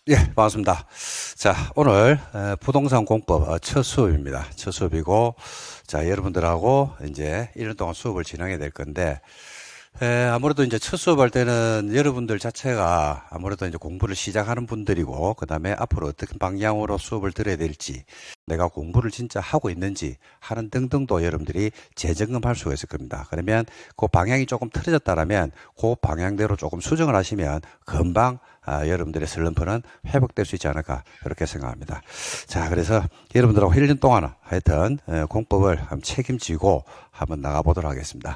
예, 반갑습니다. 자, 오늘 부동산 공법 첫 수업입니다. 첫 수업이고, 자, 여러분들하고 이제 1년 동안 수업을 진행해야 될 건데, 아무래도 이제 첫 수업할 때는 여러분들 자체가 아무래도 이제 공부를 시작하는 분들이고, 그 다음에 앞으로 어떤 방향으로 수업을 들어야 될지, 내가 공부를 진짜 하고 있는지 하는 등등도 여러분들이 재점검할 수가 있을 겁니다. 그러면 그 방향이 조금 틀어졌다면 그 방향대로 조금 수정을 하시면 금방 여러분들의 슬럼프는 회복될 수 있지 않을까 이렇게 생각합니다. 자, 그래서 여러분들하고 1년 동안 하여튼 공법을 한번 책임지고 한번 나가보도록 하겠습니다.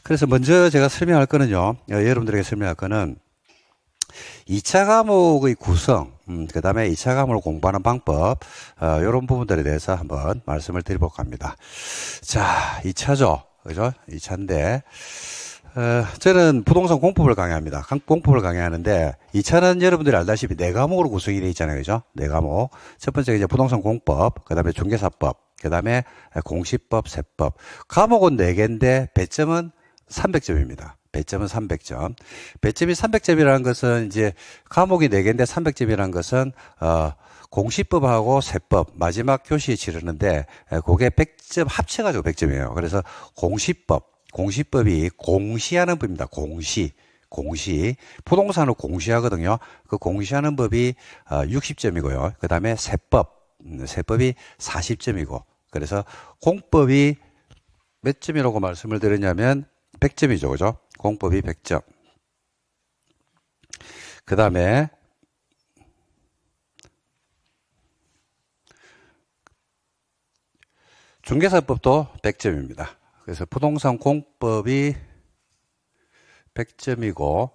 그래서 먼저 제가 설명할 거는요, 여러분들에게 설명할 거는 2차 과목의 구성, 그 다음에 2차 과목을 공부하는 방법, 이런 부분들에 대해서 한번 말씀을 드려볼까 합니다. 자, 2차죠. 그죠? 2차인데, 저는 부동산 공법을 강의합니다. 공법을 강의하는데, 2차는 여러분들이 알다시피 4과목으로 구성이 되어 있잖아요. 그죠? 4과목. 첫 번째가 이제 부동산 공법, 그 다음에 중개사법, 그 다음에 공시법, 세법. 과목은 4개인데, 배점은 300점입니다. 배점은 300점. 배점이 300점이라는 것은 이제 과목이 4개인데 300점이라는 것은, 공시법하고 세법 마지막 교시에 치르는데, 그게 100점 합쳐가지고 100점이에요. 그래서 공시법이 공시하는 법입니다. 공시. 부동산을 공시하거든요. 그 공시하는 법이 60점이고요. 그 다음에 세법이 40점이고. 그래서 공법이 몇 점이라고 말씀을 드렸냐면 100점이죠. 그죠? 공법이 100점. 그 다음에 중개사법도 100점입니다. 그래서 부동산 공법이 100점이고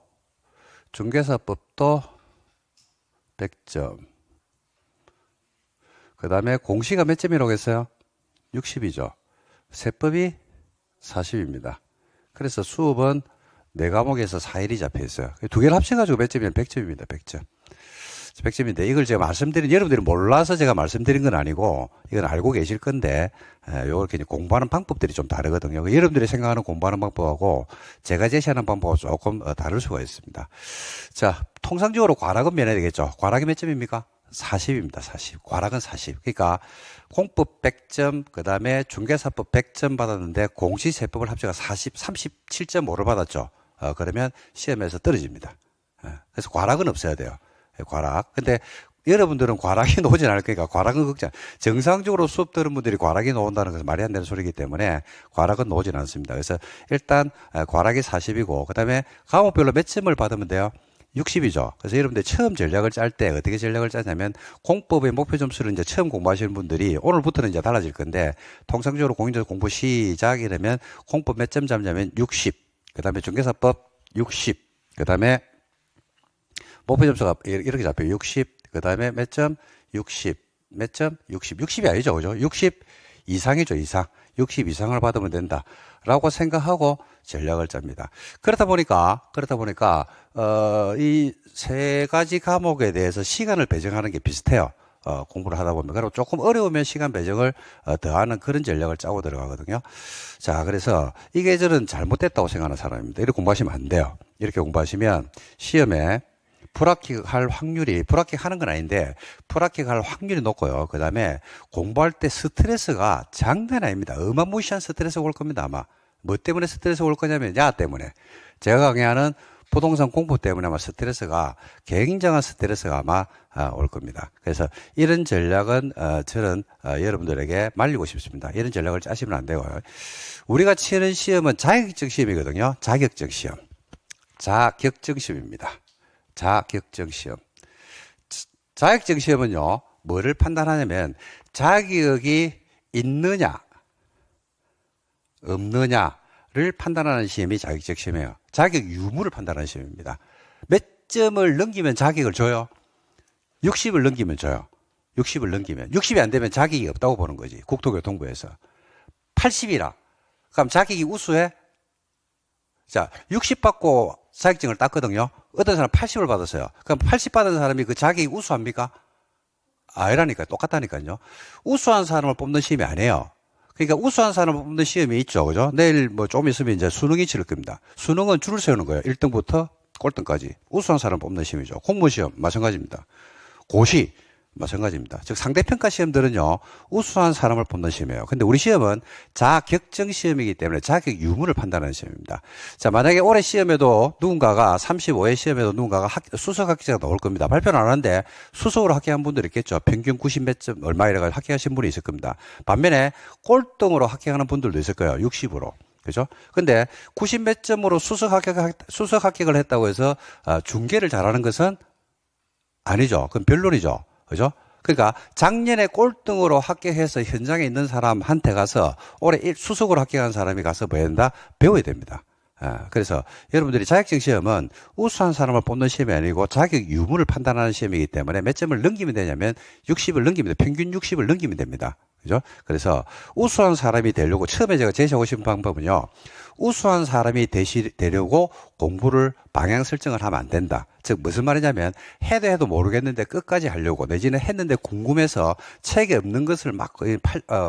중개사법도 100점. 그 다음에 공시가 몇 점이라고 했어요? 60이죠. 세법이 40입니다. 그래서 수업은 4과목에서 4일이 잡혀 있어요. 두 개를 합쳐가지고 몇 점이면 100점입니다. 100점. 100점인데 이걸 제가 여러분들이 몰라서 제가 말씀드린 건 아니고 이건 알고 계실 건데 요렇게 공부하는 방법들이 좀 다르거든요. 여러분들이 생각하는 공부하는 방법하고 제가 제시하는 방법하고 조금 다를 수가 있습니다. 자, 통상적으로 과락은 면해야 되겠죠. 과락이 몇 점입니까? 40입니다. 40. 과락은 40. 그러니까 공법 100점, 그 다음에 중개사법 100점 받았는데 공시세법을 합쳐서 37.5를 받았죠. 그러면 시험에서 떨어집니다. 그래서 과락은 없어야 돼요. 과락. 근데 여러분들은 과락이 나오진 않을 거니까 과락은 걱정. 정상적으로 수업 들은 분들이 과락이 나온다는 것은 말이 안 되는 소리이기 때문에 과락은 나오진 않습니다. 그래서 일단 과락이 40이고 그다음에 과목별로 몇 점을 받으면 돼요? 60이죠. 그래서 여러분들 처음 전략을 짤 때 어떻게 전략을 짜냐면 공법의 목표 점수를 이제 처음 공부하시는 분들이 오늘부터는 이제 달라질 건데 통상적으로 공인중개사 공부 시작이 되면 공법 몇 점 잡냐면 60. 그다음에 중개사법 60. 그다음에 목표 점수가 이렇게 잡혀요. 60. 그 다음에 몇 점? 60. 몇 점? 60. 60이 아니죠. 그죠? 60 이상이죠. 이상. 60 이상을 받으면 된다. 라고 생각하고 전략을 짭니다. 그렇다 보니까, 이 세 가지 과목에 대해서 시간을 배정하는 게 비슷해요. 공부를 하다 보면. 그리고 조금 어려우면 시간 배정을 더하는 그런 전략을 짜고 들어가거든요. 자, 그래서 이게 저는 잘못됐다고 생각하는 사람입니다. 이렇게 공부하시면 안 돼요. 이렇게 공부하시면 시험에 불합격할 확률이, 불합격하는 건 아닌데 불합격할 확률이 높고요. 그 다음에 공부할 때 스트레스가 장난 아닙니다. 어마무시한 스트레스가 올 겁니다. 아마 뭐 때문에 스트레스가 올 거냐면 야 때문에, 제가 강의하는 부동산 공부 때문에 아마 굉장한 스트레스가 아마 올 겁니다. 그래서 이런 전략은 저는 여러분들에게 말리고 싶습니다. 이런 전략을 짜시면 안 되고요. 우리가 치는 시험은 자격증 시험이거든요. 자격증 시험입니다. 자격증 시험. 자격증 시험은요, 뭐를 판단하냐면, 자격이 있느냐, 없느냐를 판단하는 시험이 자격증 시험이에요. 자격 유무를 판단하는 시험입니다. 몇 점을 넘기면 자격을 줘요? 60을 넘기면 줘요. 60이 안 되면 자격이 없다고 보는 거지. 국토교통부에서. 80이라. 그럼 자격이 우수해? 자, 60 받고 자격증을 땄거든요. 어떤 사람 80을 받았어요. 그럼 80 받은 사람이 그 자격이 우수합니까? 아니라니까요. 똑같다니까요. 우수한 사람을 뽑는 시험이 아니에요. 그러니까 우수한 사람을 뽑는 시험이 있죠. 그죠? 내일 뭐 좀 있으면 이제 수능이 치를 겁니다. 수능은 줄을 세우는 거예요. 1등부터 꼴등까지. 우수한 사람을 뽑는 시험이죠. 공무원 시험 마찬가지입니다. 고시 마찬가지입니다. 즉 상대평가 시험들은요 우수한 사람을 뽑는 시험이에요. 근데 우리 시험은 자격증 시험이기 때문에 자격 유무를 판단하는 시험입니다. 자, 만약에 올해 시험에도 누군가가 35회 시험에도 누군가가 수석 합격자가 나올 겁니다. 발표는 안 하는데 수석으로 합격한 분들이 있겠죠. 평균 90 몇 점 얼마 이래가지고 합격하신 분이 있을 겁니다. 반면에 꼴등으로 합격하는 분들도 있을 거예요. 60으로. 그죠? 근데 90 몇 점으로 수석 합격을 했다고 해서 중계를 잘하는 것은 아니죠. 그건 변론이죠. 그죠? 그러니까 작년에 꼴등으로 합격해서 현장에 있는 사람한테 가서 올해 수석으로 합격한 사람이 가서 뭐 해야 된다? 배워야 됩니다. 그래서 여러분들이 자격증 시험은 우수한 사람을 뽑는 시험이 아니고 자격 유무를 판단하는 시험이기 때문에 몇 점을 넘기면 되냐면 60을 넘기면 돼요. 평균 60을 넘기면 됩니다. 그죠? 그래서 우수한 사람이 되려고 처음에 제가 제시하고 싶은 방법은요. 우수한 사람이 되려고 공부를 방향 설정을 하면 안 된다. 즉 무슨 말이냐면 해도 모르겠는데 끝까지 하려고 내지는 했는데 궁금해서 책에 없는 것을 막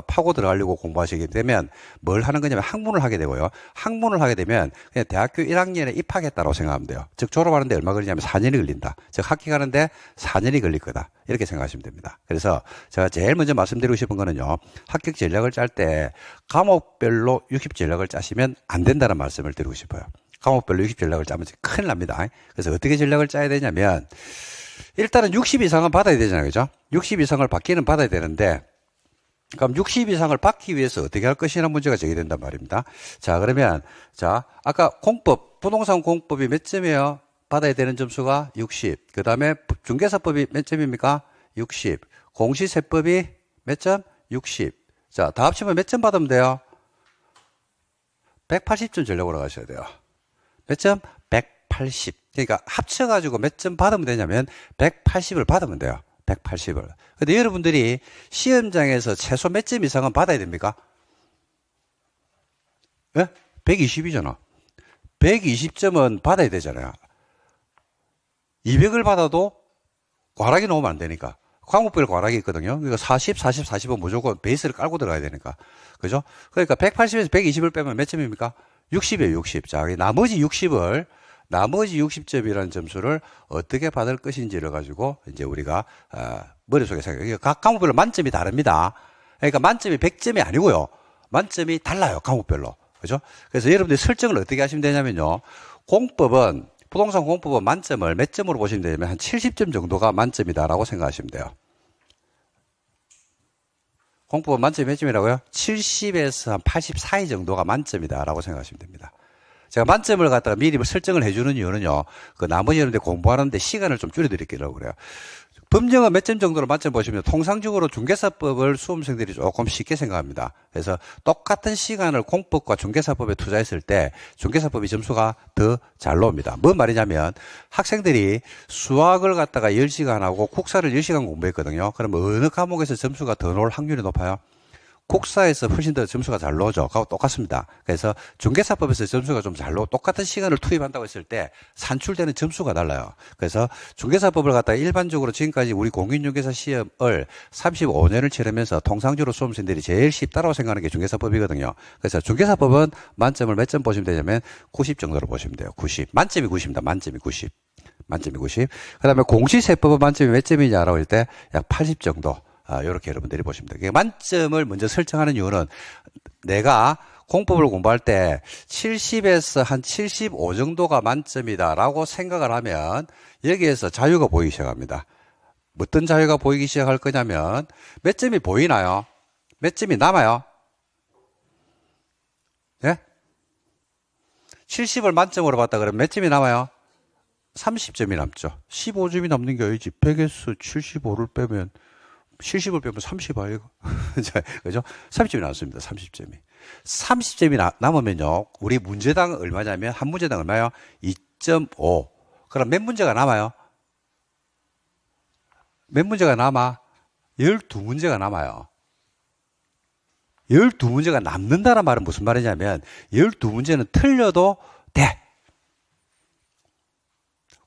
파고 들어가려고 공부하시게 되면 뭘 하는 거냐면 학문을 하게 되고요. 학문을 하게 되면 그냥 대학교 1학년에 입학했다고 생각하면 돼요. 즉 졸업하는데 얼마 걸리냐면 4년이 걸린다. 즉 합격하는데 4년이 걸릴 거다. 이렇게 생각하시면 됩니다. 그래서 제가 제일 먼저 말씀드리고 싶은 거는요. 합격 전략을 짤 때 과목별로 60 전략을 짜시면 안 된다는 말씀을 드리고 싶어요. 과목별로 60 전략을 짜면 큰일 납니다. 그래서 어떻게 전략을 짜야 되냐면 일단은 60 이상은 받아야 되잖아요. 그죠? 60 이상을 받기는 받아야 되는데 그럼 60 이상을 받기 위해서 어떻게 할 것이라는 문제가 제기된단 말입니다. 자, 그러면 자, 아까 공법, 부동산 공법이 몇 점이에요? 받아야 되는 점수가 60. 그 다음에 중개사법이 몇 점입니까? 60. 공시세법이 몇 점? 60. 자, 다 합치면 몇 점 받으면 돼요? 180점 전략으로 가셔야 돼요. 몇 점? 180. 그러니까 합쳐가지고 몇 점 받으면 되냐면 180을 받으면 돼요. 180을. 근데 여러분들이 시험장에서 최소 몇 점 이상은 받아야 됩니까? 예? 120이잖아. 120점은 받아야 되잖아요. 200을 받아도 과락이 나오면 안 되니까. 과목별 과락이 있거든요. 그러니까 40, 40, 40은 무조건 베이스를 깔고 들어가야 되니까. 그죠? 그러니까 180에서 120을 빼면 몇 점입니까? 60이에요, 60. 자, 나머지 60점이라는 점수를 어떻게 받을 것인지를 가지고 이제 우리가, 머릿속에 생각해요. 각 과목별로 만점이 다릅니다. 그러니까 만점이 100점이 아니고요. 만점이 달라요, 과목별로. 그죠? 그래서 여러분들이 설정을 어떻게 하시면 되냐면요. 부동산 공법은 만점을 몇 점으로 보시면 되냐면 한 70점 정도가 만점이다라고 생각하시면 돼요. 공법은 만점이 몇 점이라고요? 70에서 한 80 사이 정도가 만점이다라고 생각하시면 됩니다. 제가 만점을 갖다가 미리 설정을 해주는 이유는요, 그 나머지 여러분들 공부하는데 시간을 좀 줄여드리려고 그래요. 법령은 몇 점 정도로 만점 보시면 통상적으로 중개사법을 수험생들이 조금 쉽게 생각합니다. 그래서 똑같은 시간을 공법과 중개사법에 투자했을 때 중개사법이 점수가 더 잘 나옵니다. 뭔 말이냐면 학생들이 수학을 갖다가 10시간 하고 국사를 10시간 공부했거든요. 그러면 어느 과목에서 점수가 더 나올 확률이 높아요? 국사에서 훨씬 더 점수가 잘 나오죠. 그하고 똑같습니다. 그래서 중개사법에서 점수가 좀 잘 나오고 똑같은 시간을 투입한다고 했을 때 산출되는 점수가 달라요. 그래서 중개사법을 갖다가 일반적으로 지금까지 우리 공인중개사 시험을 35년을 치르면서 통상적으로 수험생들이 제일 쉽다고 생각하는 게 중개사법이거든요. 그래서 중개사법은 만점을 몇 점 보시면 되냐면 90 정도로 보시면 돼요. 90. 만점이 90입니다. 만점이 90. 만점이 90. 그 다음에 공시세법은 만점이 몇 점이냐라고 할 때 약 80 정도. 이렇게 여러분들이 보시면 돼요. 만점을 먼저 설정하는 이유는 내가 공법을 공부할 때 70에서 한 75 정도가 만점이다라고 생각을 하면 여기에서 자유가 보이기 시작합니다. 어떤 자유가 보이기 시작할 거냐면 몇 점이 보이나요? 몇 점이 남아요? 예? 70을 만점으로 봤다 그러면 몇 점이 남아요? 30점이 남죠. 15점이 남는 게 아니지. 100에서 75를 빼면 70을 빼면 30 아이가. 그죠? 30점이 나왔습니다. 30점이. 30점이 남으면요. 우리 문제당 얼마냐면, 한 문제당 얼마요? 2.5. 그럼 몇 문제가 남아요? 몇 문제가 남아? 12문제가 남아요. 12문제가 남는다는 말은 무슨 말이냐면, 12문제는 틀려도 돼.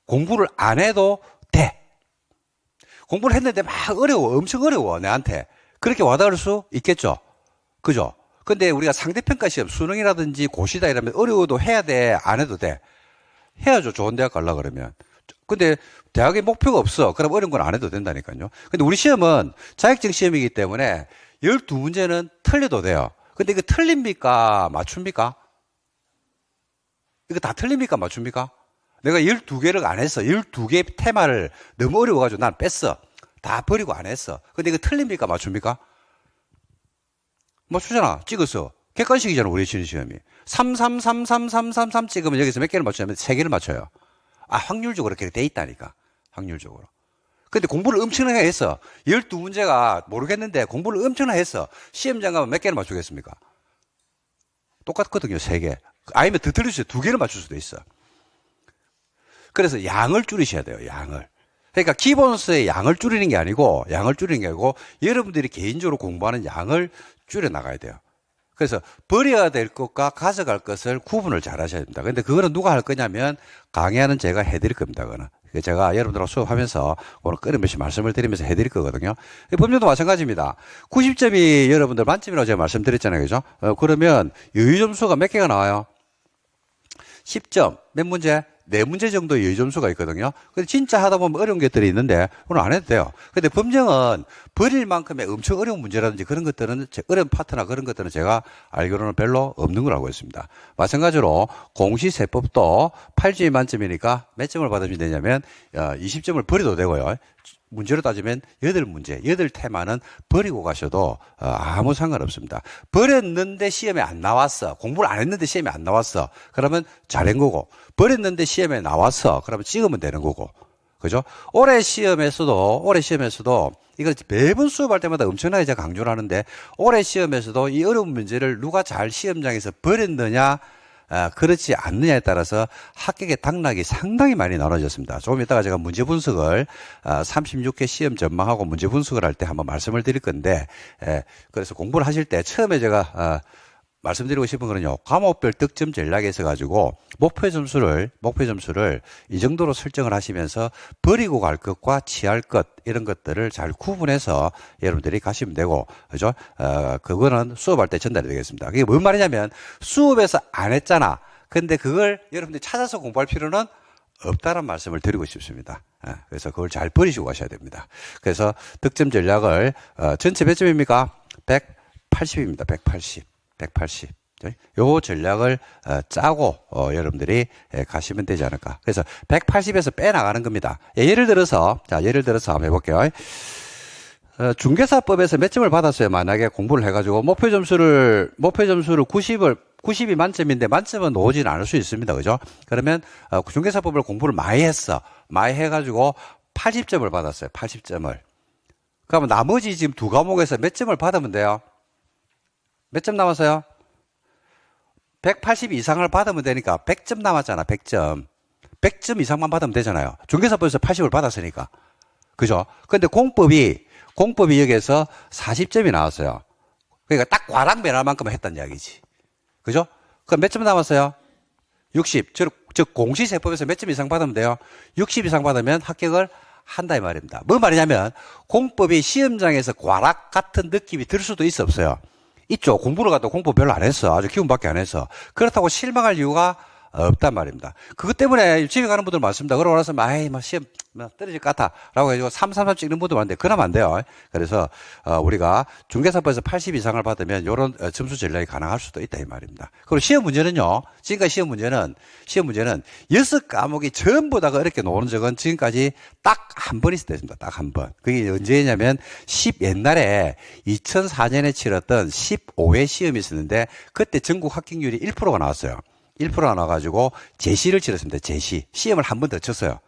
공부를 안 해도 돼. 공부를 했는데 막 어려워. 엄청 어려워. 내한테. 그렇게 와닿을 수 있겠죠. 그죠? 근데 우리가 상대평가 시험, 수능이라든지 고시다 이러면 어려워도 해야 돼? 안 해도 돼? 해야죠. 좋은 대학 가려고 그러면. 근데 대학에 목표가 없어. 그럼 어려운 건 안 해도 된다니까요. 근데 우리 시험은 자격증 시험이기 때문에 12문제는 틀려도 돼요. 근데 이거 틀립니까? 맞춥니까? 이거 다 틀립니까? 맞춥니까? 내가 12개를 안 했어. 12개 테마를 너무 어려워가지고 난 뺐어. 다 버리고 안 했어. 근데 이거 틀립니까? 맞춥니까? 맞추잖아. 찍었어. 객관식이잖아. 우리 시험이. 3, 3, 3, 3, 3, 3, 3 찍으면 여기서 몇 개를 맞추냐면 3개를 맞춰요. 아, 확률적으로 그렇게 돼 있다니까. 확률적으로. 근데 공부를 엄청나게 했어. 12문제가 모르겠는데 공부를 엄청나게 했어. 시험장 가면 몇 개를 맞추겠습니까? 똑같거든요. 3개. 아니면 더 틀릴 수 있어요. 2개를 맞출 수도 있어. 그래서 양을 줄이셔야 돼요. 양을. 그러니까 기본서의 양을 줄이는 게 아니고 여러분들이 개인적으로 공부하는 양을 줄여 나가야 돼요. 그래서 버려야 될 것과 가져갈 것을 구분을 잘 하셔야 됩니다. 근데 그거는 누가 할 거냐면 강의하는 제가 해드릴 겁니다. 그거는. 제가 여러분들하고 수업하면서 오늘 끊임없이 말씀을 드리면서 해드릴 거거든요. 법률도 마찬가지입니다. 90점이 여러분들 만점이라고 제가 말씀드렸잖아요. 그죠? 그러면 여유점수가 몇 개가 나와요? 10점. 몇 문제? 4문제 정도 여유점수가 있거든요. 근데 진짜 하다 보면 어려운 것들이 있는데 오늘 안 해도 돼요. 근데 법령은 버릴 만큼의 엄청 어려운 문제라든지 그런 것들은 어려운 파트나 그런 것들은 제가 알기로는 별로 없는 걸 알고 있습니다. 마찬가지로 공시세법도 8점이 만점이니까 몇 점을 받으면 되냐면 20점을 버려도 되고요. 문제로 따지면 8문제, 8테마는 버리고 가셔도 아무 상관없습니다. 버렸는데 시험에 안 나왔어. 공부를 안 했는데 시험에 안 나왔어. 그러면 잘한 거고. 버렸는데 시험에 나왔어. 그러면 찍으면 되는 거고. 그죠? 올해 시험에서도 이걸 매번 수업할 때마다 엄청나게 제가 강조를 하는데 올해 시험에서도 이 어려운 문제를 누가 잘 시험장에서 버렸느냐 그렇지 않느냐에 따라서 합격의 당락이 상당히 많이 나눠졌습니다. 조금 이따가 제가 문제 분석을 36회 시험 전망하고 문제 분석을 할 때 한번 말씀을 드릴 건데 그래서 공부를 하실 때 처음에 제가 말씀드리고 싶은 거는요. 과목별 득점 전략에 있어 가지고 목표 점수를 이 정도로 설정을 하시면서 버리고 갈 것과 취할 것 이런 것들을 잘 구분해서 여러분들이 가시면 되고 그죠? 그거는 수업할 때 전달이 되겠습니다. 그게 뭔 말이냐면 수업에서 안 했잖아. 근데 그걸 여러분들이 찾아서 공부할 필요는 없다는 말씀을 드리고 싶습니다. 그래서 그걸 잘 버리시고 가셔야 됩니다. 그래서 득점 전략을 전체 몇 점입니까? 180입니다. 180. 요 전략을 짜고 여러분들이 가시면 되지 않을까. 그래서 180에서 빼나가는 겁니다. 예를 들어서 한번 해볼게요. 중개사법에서 몇 점을 받았어요. 만약에 공부를 해가지고 목표 점수를 90이 만점인데 만점은 오지는 않을 수 있습니다. 그죠? 그러면 중개사법을 공부를 많이 했어. 많이 해가지고 80점을 받았어요. 80점을. 그러면 나머지 지금 2과목에서 몇 점을 받으면 돼요? 몇 점 남았어요? 180 이상을 받으면 되니까 100점 남았잖아. 100점. 100점 이상만 받으면 되잖아요. 중개사법에서 80을 받았으니까. 그죠? 근데 공법이 여기에서 40점이 나왔어요. 그러니까 딱 과락 면할 만큼 했단 이야기지. 그죠? 그럼 몇 점 남았어요? 60. 즉 공시세법에서 몇 점 이상 받으면 돼요? 60 이상 받으면 합격을 한다 이 말입니다. 뭔 말이냐면 공법이 시험장에서 과락 같은 느낌이 들 수도 있어 없어요? 있죠. 공부를 갖다 공부 별로 안 했어. 아주 기운밖에 안 했어. 그렇다고 실망할 이유가 없단 말입니다. 그것 때문에 집에 가는 분들 많습니다. 그러고 나서 시험 떨어질 것 같아 라고 해가지고 333 찍는 분도 많은데 그러면 안 돼요. 그래서 우리가 중개사법에서 80 이상을 받으면 이런 점수 전략이 가능할 수도 있다 이 말입니다. 그리고 시험 문제는요. 지금까지 시험 문제는 6과목이 전부 다가 어렵게 나오는 적은 지금까지 딱 한 번 있었습니다. 딱 한 번. 그게 언제냐면 옛날에 2004년에 치렀던 15회 시험이 있었는데 그때 전국 합격률이 1%가 나왔어요. 1%가 나와가지고 제시를 치렀습니다. 시험을 한 번 더 쳤어요.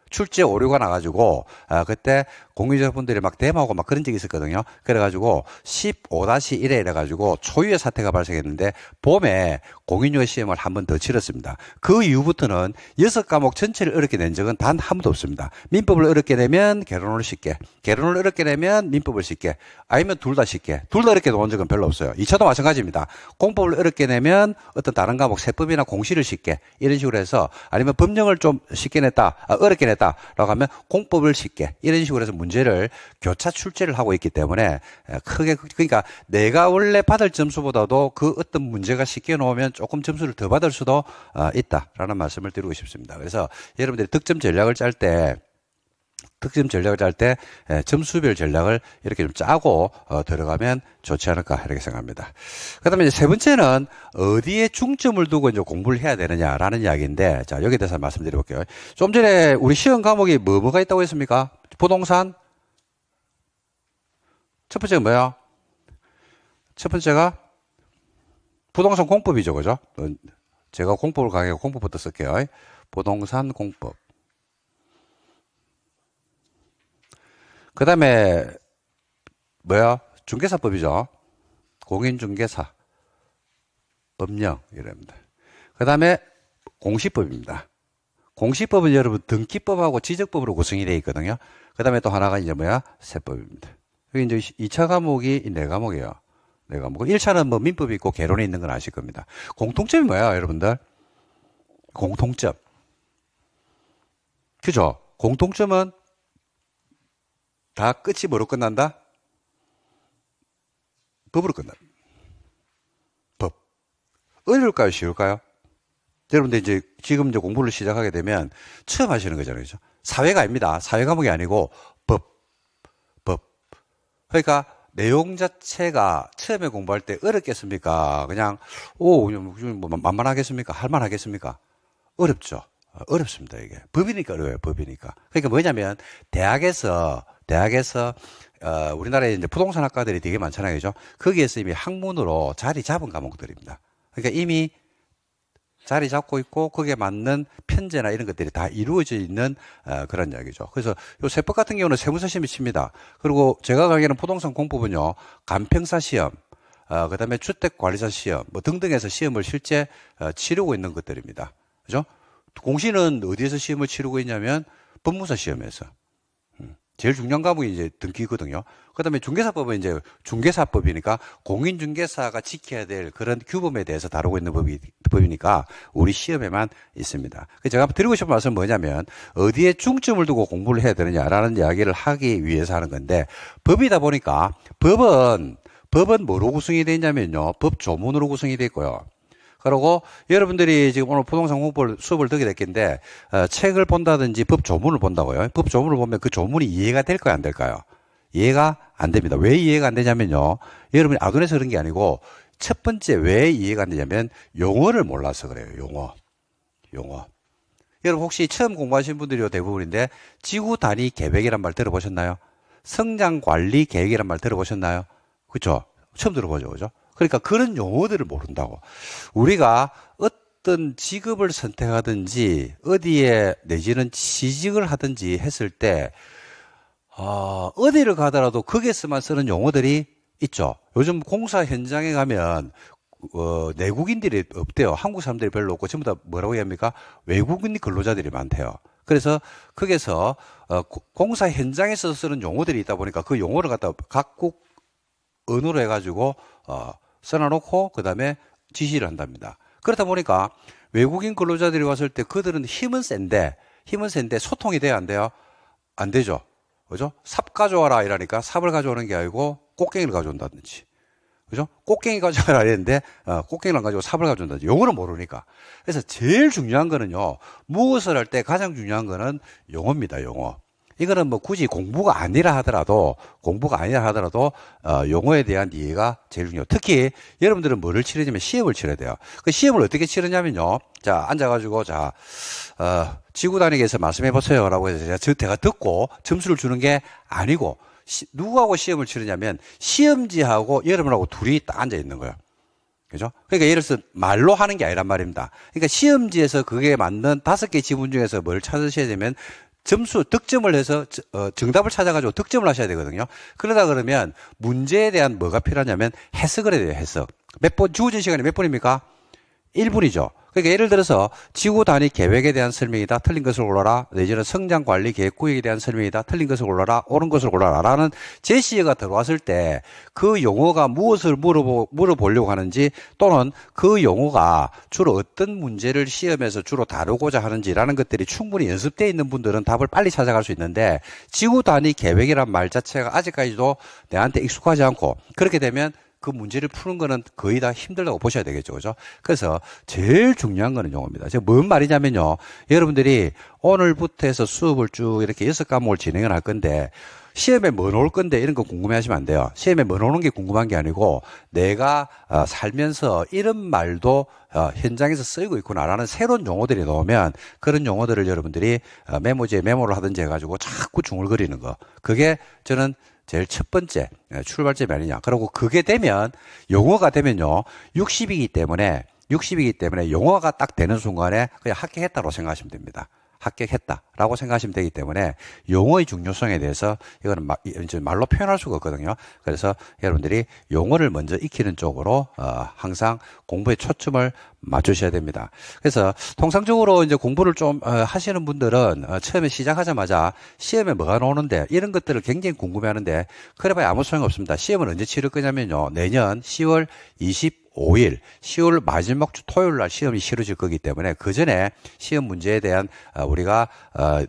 출제 오류가 나가지고 그때 공유자분들이 막 데모하고 막 그런 적이 있었거든요. 그래가지고 15-1에 이래가지고 초유의 사태가 발생했는데 봄에 공인중개 시험을 한 번 더 치렀습니다. 그 이후부터는 6과목 전체를 어렵게 낸 적은 단 한 번도 없습니다. 민법을 어렵게 내면 개론을 쉽게, 개론을 어렵게 내면 민법을 쉽게, 아니면 둘 다 쉽게, 둘 다 어렵게 놓은 적은 별로 없어요. 2차도 마찬가지입니다. 공법을 어렵게 내면 어떤 다른 과목 세법이나 공시를 쉽게 이런 식으로 해서 아니면 법령을 좀 쉽게 냈다, 어렵게 냈다 되겠다라고 하면 공법을 쉽게 이런 식으로 해서 문제를 교차 출제를 하고 있기 때문에 크게 그러니까 내가 원래 받을 점수보다도 그 어떤 문제가 쉽게 나오면 조금 점수를 더 받을 수도 있다라는 말씀을 드리고 싶습니다. 그래서 여러분들이 득점 전략을 짤 때 점수별 전략을 이렇게 좀 짜고 들어가면 좋지 않을까 이렇게 생각합니다. 그다음에 이제 세 번째는 어디에 중점을 두고 이제 공부를 해야 되느냐라는 이야기인데, 자 여기에 대해서 말씀드려볼게요. 좀 전에 우리 시험 과목이 뭐가 있다고 했습니까? 부동산. 첫 번째가 뭐야? 첫 번째가 부동산 공법이죠, 그죠? 제가 공법을 강의하고 공법부터 쓸게요. 부동산 공법. 그 다음에 뭐야? 중개사법이죠. 공인중개사 법령 이랍니다. 그 다음에 공시법입니다. 공시법은 여러분 등기법하고 지적법으로 구성이 되어 있거든요. 그 다음에 또 하나가 이제 뭐야? 세법입니다. 여기 이제 2차 과목이 4과목이에요. 4과목. 1차는 뭐 민법이 있고 개론이 있는 건 아실 겁니다. 공통점이 뭐야, 여러분들? 공통점. 그죠? 공통점은 다 끝이 뭐로 끝난다? 법으로 끝난다. 법. 어려울까요? 쉬울까요? 여러분들 이제 지금 이제 공부를 시작하게 되면 처음 하시는 거잖아요. 그죠? 사회가 아닙니다. 사회 과목이 아니고 법. 그러니까 내용 자체가 처음에 공부할 때 어렵겠습니까? 그냥 뭐 만만하겠습니까? 할만하겠습니까? 어렵죠. 어렵습니다, 이게. 법이니까 어려워요, 법이니까. 그러니까 뭐냐면 대학에서 우리나라에 이제 부동산 학과들이 되게 많잖아요, 그죠? 거기에서 이미 학문으로 자리 잡은 과목들입니다. 그러니까 이미 자리 잡고 있고 거기에 맞는 편제나 이런 것들이 다 이루어져 있는 그런 이야기죠. 그래서 요 세법 같은 경우는 세무사 시험이 칩니다. 그리고 제가 강의하는 부동산 공법은요, 간평사 시험, 그다음에 주택관리사 시험 뭐 등등에서 시험을 실제 치르고 있는 것들입니다. 그죠? 공시는 어디에서 시험을 치르고 있냐면 법무사 시험에서. 제일 중요한 과목이 이제 등기거든요. 그 다음에 중개사법은 이제 중개사법이니까 공인중개사가 지켜야 될 그런 규범에 대해서 다루고 있는 법이니까 우리 시험에만 있습니다. 제가 드리고 싶은 말씀은 뭐냐면 어디에 중점을 두고 공부를 해야 되느냐라는 이야기를 하기 위해서 하는 건데, 법이다 보니까 법은 뭐로 구성이 되어 있냐면요, 법 조문으로 구성이 되어 있고요. 그리고 여러분들이 지금 오늘 부동산 공부 수업을 듣게 됐겠는데 책을 본다든지 법 조문을 본다고요. 법 조문을 보면 그 조문이 이해가 될까요, 안 될까요? 이해가 안 됩니다. 왜 이해가 안 되냐면요, 여러분이 아둔해서 그런 게 아니고 첫 번째 왜 이해가 안 되냐면 용어를 몰라서 그래요. 용어. 여러분 혹시 처음 공부하신 분들이 대부분인데 지구 단위 계획이란 말 들어보셨나요? 성장 관리 계획이란 말 들어보셨나요? 그렇죠? 처음 들어보죠, 그죠? 그러니까 그런 용어들을 모른다고. 우리가 어떤 직업을 선택하든지 어디에 내지는 취직을 하든지 했을 때 어디를 가더라도 거기에서만 쓰는 용어들이 있죠. 요즘 공사 현장에 가면 내국인들이 없대요. 한국 사람들이 별로 없고 전부 다 뭐라고 해야 합니까? 외국인 근로자들이 많대요. 그래서 거기서 공사 현장에서 쓰는 용어들이 있다 보니까 그 용어를 갖다 각국 언어로 해가지고 써놔놓고 그 다음에 지시를 한답니다. 그렇다 보니까 외국인 근로자들이 왔을 때 그들은 힘은 센데 소통이 돼야 안 돼요? 안 되죠. 그죠? 삽 가져와라 이러니까 삽을 가져오는 게 아니고 꽃갱이를 가져온다든지. 그죠? 꽃갱이 가져와라 이랬는데 꽃갱이를 안 가지고 삽을 가져온다든지. 용어를 모르니까. 그래서 제일 중요한 거는요, 무엇을 할 때 가장 중요한 거는 용어입니다, 용어. 이거는 뭐 굳이 공부가 아니라 하더라도 용어에 대한 이해가 제일 중요해요. 특히 여러분들은 뭐를 치르냐면 시험을 치러야 돼요. 그 시험을 어떻게 치르냐면요, 자 앉아가지고 지구 단위에서 말씀해 보세요라고 해서 제가 듣고 점수를 주는 게 아니고 누구하고 시험을 치르냐면 시험지하고 여러분하고 둘이 딱 앉아 있는 거예요. 그죠? 그러니까 예를 들어서 말로 하는 게 아니란 말입니다. 그러니까 시험지에서 그게 맞는 5개 지문 중에서 뭘 찾으셔야 되면 득점을 해서 정답을 찾아가지고 득점을 하셔야 되거든요. 그러다 그러면 문제에 대한 뭐가 필요하냐면 해석을 해야 돼요. 해석. 주어진 시간이 몇 분입니까? 1분이죠. 그러니까 예를 들어서 지구 단위 계획에 대한 설명이다. 틀린 것을 골라라. 내지는 성장 관리 계획 구역에 대한 설명이다. 틀린 것을 골라라. 옳은 것을 골라라. 라는 제시어가 들어왔을 때 그 용어가 무엇을 물어보려고 하는지 또는 그 용어가 주로 어떤 문제를 시험에서 주로 다루고자 하는지라는 것들이 충분히 연습되어 있는 분들은 답을 빨리 찾아갈 수 있는데 지구 단위 계획이란 말 자체가 아직까지도 내한테 익숙하지 않고 그렇게 되면 그 문제를 푸는 거는 거의 다 힘들다고 보셔야 되겠죠. 그죠? 그래서 제일 중요한 거는 용어입니다. 제가 뭔 말이냐면요. 여러분들이 오늘부터 해서 수업을 쭉 이렇게 6과목을 진행을 할 건데 시험에 뭐 나올 건데 이런 거 궁금해 하시면 안 돼요. 시험에 뭐 나오는 게 궁금한 게 아니고 내가 살면서 이런 말도 현장에서 쓰이고 있구나라는 새로운 용어들이 나오면 그런 용어들을 여러분들이 메모지에 메모를 하든지 해가지고 자꾸 중얼거리는 거. 그게 저는 제일 첫 번째 출발점이 아니냐. 그리고 그게 되면 용어가 되면요. 60이기 때문에 용어가 딱 되는 순간에 그냥 합격했다고 생각하시면 됩니다. 합격했다라고 생각하시면 되기 때문에 용어의 중요성에 대해서 이거는 말로 표현할 수가 없거든요. 그래서 여러분들이 용어를 먼저 익히는 쪽으로 항상 공부에 초점을 맞추셔야 됩니다. 그래서 통상적으로 이제 공부를 좀 하시는 분들은 처음에 시작하자마자 시험에 뭐가 나오는데 이런 것들을 굉장히 궁금해하는데 그래봐야 아무 소용 없습니다. 시험은 언제 치를 거냐면요. 내년 10월 25일 10월 마지막 주 토요일 날 시험이 치러질 거기 때문에 그 전에 시험 문제에 대한 우리가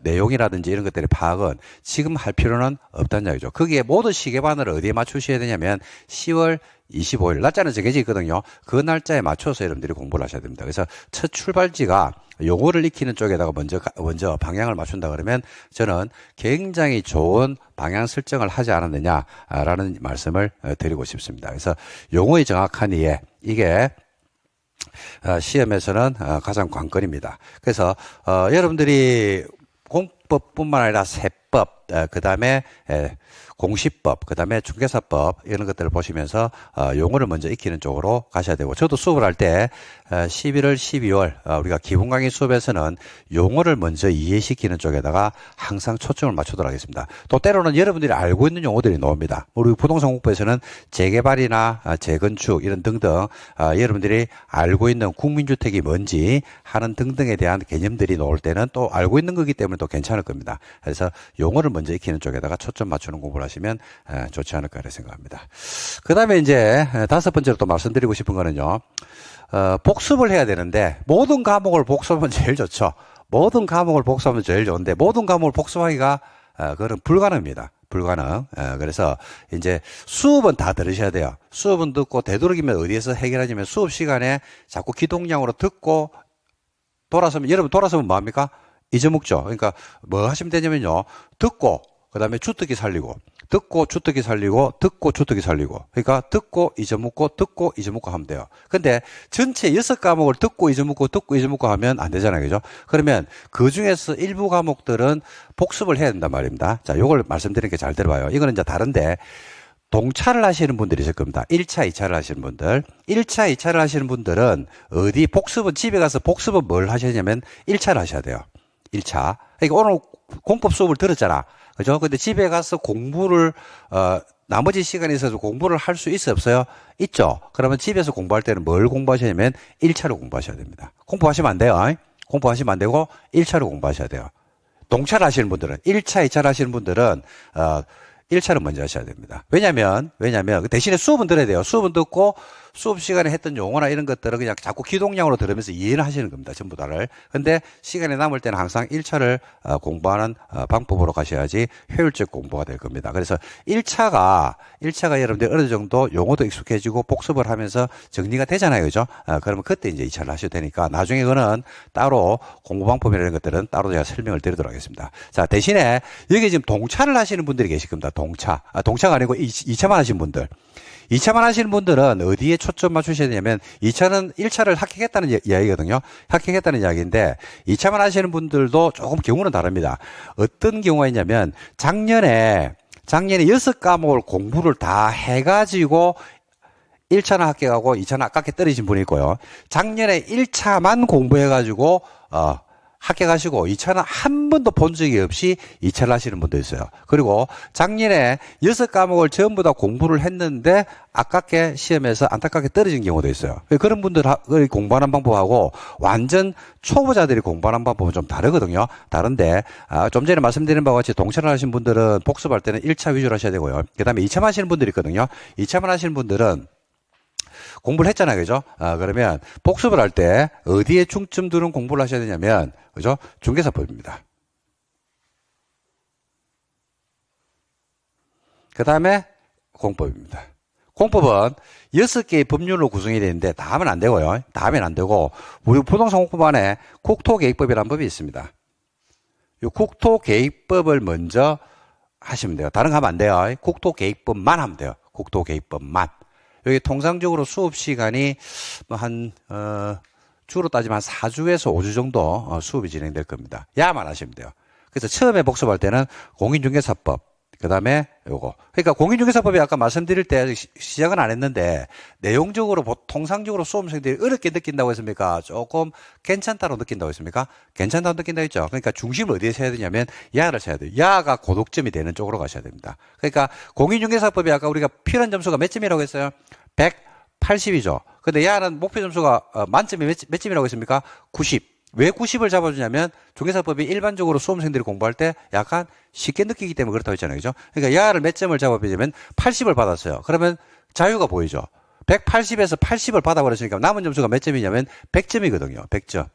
내용이라든지 이런 것들의 파악은 지금 할 필요는 없다는 이야기죠. 거기에 모든 시계바늘을 어디에 맞추셔야 되냐면 10월 25일 날짜는 정해져 있거든요. 그 날짜에 맞춰서 여러분들이 공부를 하셔야 됩니다. 그래서 첫 출발지가 용어를 익히는 쪽에다가 먼저 방향을 맞춘다 그러면 저는 굉장히 좋은 방향 설정을 하지 않았느냐라는 말씀을 드리고 싶습니다. 그래서 용어의 정확한 이해 이게 시험에서는 가장 관건입니다. 그래서 여러분들이 공법뿐만 아니라 세법, 그 다음에 공시법, 그 다음에 중개사법 이런 것들을 보시면서 용어를 먼저 익히는 쪽으로 가셔야 되고 저도 수업을 할 때 11월, 12월 우리가 기본 강의 수업에서는 용어를 먼저 이해시키는 쪽에다가 항상 초점을 맞추도록 하겠습니다. 또 때로는 여러분들이 알고 있는 용어들이 나옵니다. 우리 부동산 공부에서는 재개발이나 재건축 이런 등등 여러분들이 알고 있는 국민주택이 뭔지 하는 등등에 대한 개념들이 나올 때는 또 알고 있는 거기 때문에 또 괜찮을 겁니다. 그래서 용어를 먼저 익히는 쪽에다가 초점 맞추는 공부를 하시면 좋지 않을까 생각합니다. 그 다음에 이제 다섯 번째로 또 말씀드리고 싶은 거는요. 복습을 해야 되는데 모든 과목을 복습하면 제일 좋죠. 모든 과목을 복습하면 제일 좋은데 모든 과목을 복습하기가 그거는 불가능합니다. 불가능. 그래서 이제 수업은 다 들으셔야 돼요. 수업은 듣고 되도록이면 어디에서 해결하냐면 수업 시간에 자꾸 기동량으로 듣고 여러분 돌아서면 뭐합니까? 잊어먹죠. 그러니까 뭐 하시면 되냐면요. 듣고 그 다음에 주특기 살리고 듣고 주특기 살리고 듣고 주특기 살리고 그러니까 듣고 잊어먹고 하면 돼요. 근데 전체 6과목을 듣고 잊어먹고 하면 안 되잖아요. 그죠? 그러면 그 중에서 일부 과목들은 복습을 해야 된단 말입니다. 자, 요걸 말씀드리는 게 잘 들어봐요. 이거는 이제 다른데 동차를 하시는 분들이 있을 겁니다. 1차, 2차를 하시는 분들. 1차, 2차를 하시는 분들은 어디 복습은 집에 가서 복습은 뭘 하셔야냐면 1차를 하셔야 돼요. 1차. 그러니까 오늘 공법 수업을 들었잖아. 그죠? 근데 집에 가서 공부를, 나머지 시간에 있어서 공부를 할 수 있어 없어요? 있죠? 그러면 집에서 공부할 때는 뭘 공부하셔야냐면 1차로 공부하셔야 됩니다. 공부하시면 안 돼요. 공부하시면 안 되고 1차로 공부하셔야 돼요. 동차를 하시는 분들은, 1차, 2차를 하시는 분들은, 1차를 먼저 하셔야 됩니다. 왜냐면, 대신에 수업은 들어야 돼요. 수업은 듣고, 수업 시간에 했던 용어나 이런 것들을 그냥 자꾸 기동량으로 들으면서 이해를 하시는 겁니다. 전부 다를. 근데 시간이 남을 때는 항상 1차를 공부하는 방법으로 가셔야지 효율적 공부가 될 겁니다. 그래서 1차가 여러분들 어느 정도 용어도 익숙해지고 복습을 하면서 정리가 되잖아요. 그죠? 그러면 그때 이제 2차를 하셔도 되니까 나중에 그거는 따로 공부 방법이라는 것들은 따로 제가 설명을 드리도록 하겠습니다. 자, 대신에 여기 지금 동차를 하시는 분들이 계실 겁니다. 동차가 아니고 2차만 하시는 분들. 2차만 하시는 분들은 어디에 초점 맞추셔야 되냐면 2차는 1차를 합격했다는 이야기거든요. 합격했다는 이야기인데 2차만 하시는 분들도 조금 경우는 다릅니다. 어떤 경우가 있냐면 작년에 6과목을 공부를 다 해가지고 1차는 합격하고 2차는 아깝게 떨어진 분이 있고요. 작년에 1차만 공부해가지고 합격하시고 2차는 한 번도 본 적이 없이 2차를 하시는 분도 있어요. 그리고 작년에 6과목을 전부 다 공부를 했는데 아깝게 시험에서 안타깝게 떨어진 경우도 있어요. 그런 분들이 공부하는 방법하고 완전 초보자들이 공부하는 방법은 좀 다르거든요. 다른데 좀 전에 말씀드린 바와 같이 동차를 하신 분들은 복습할 때는 1차 위주로 하셔야 되고요. 그 다음에 2차만 하시는 분들이 있거든요. 2차만 하시는 분들은 공부를 했잖아요. 그죠? 그러면 복습을 할 때 어디에 중점 두는 공부를 하셔야 되냐면, 그죠? 중개사법입니다. 그 다음에 공법입니다. 공법은 6개의 법률로 구성이 되는데 다 하면 안 되고요. 다 하면 안 되고, 우리 부동산 공법 안에 국토계획법이라는 법이 있습니다. 이 국토계획법을 먼저 하시면 돼요. 다른 거 하면 안 돼요. 국토계획법만 하면 돼요. 국토계획법만. 여기 통상적으로 수업 시간이 주로 따지면 한 4주에서 5주 정도 수업이 진행될 겁니다. 야만 하시면 돼요. 그래서 처음에 복습할 때는 공인중개사법, 그 다음에 요거. 그러니까 공인중개사법이 아까 말씀드릴 때 시작은 안 했는데 내용적으로 통상적으로 수험생들이 어렵게 느낀다고 했습니까? 조금 괜찮다고 느낀다고 했습니까? 괜찮다고 느낀다고 했죠. 그러니까 중심을 어디에 세야 되냐면 야를 세야 돼요. 야가 고독점이 되는 쪽으로 가셔야 됩니다. 그러니까 공인중개사법이 아까 우리가 필요한 점수가 몇 점이라고 했어요? 180이죠. 근데 야는 목표 점수가 만점이 몇 점이라고 했습니까? 90. 왜 90을 잡아주냐면 중개사법이 일반적으로 수험생들이 공부할 때 약간 쉽게 느끼기 때문에 그렇다고 했잖아요. 그죠? 그러니까 야를 몇 점을 잡아주냐면 80을 받았어요. 그러면 자유가 보이죠. 180에서 80을 받아버렸으니까 남은 점수가 몇 점이냐면 100점이거든요. 100점.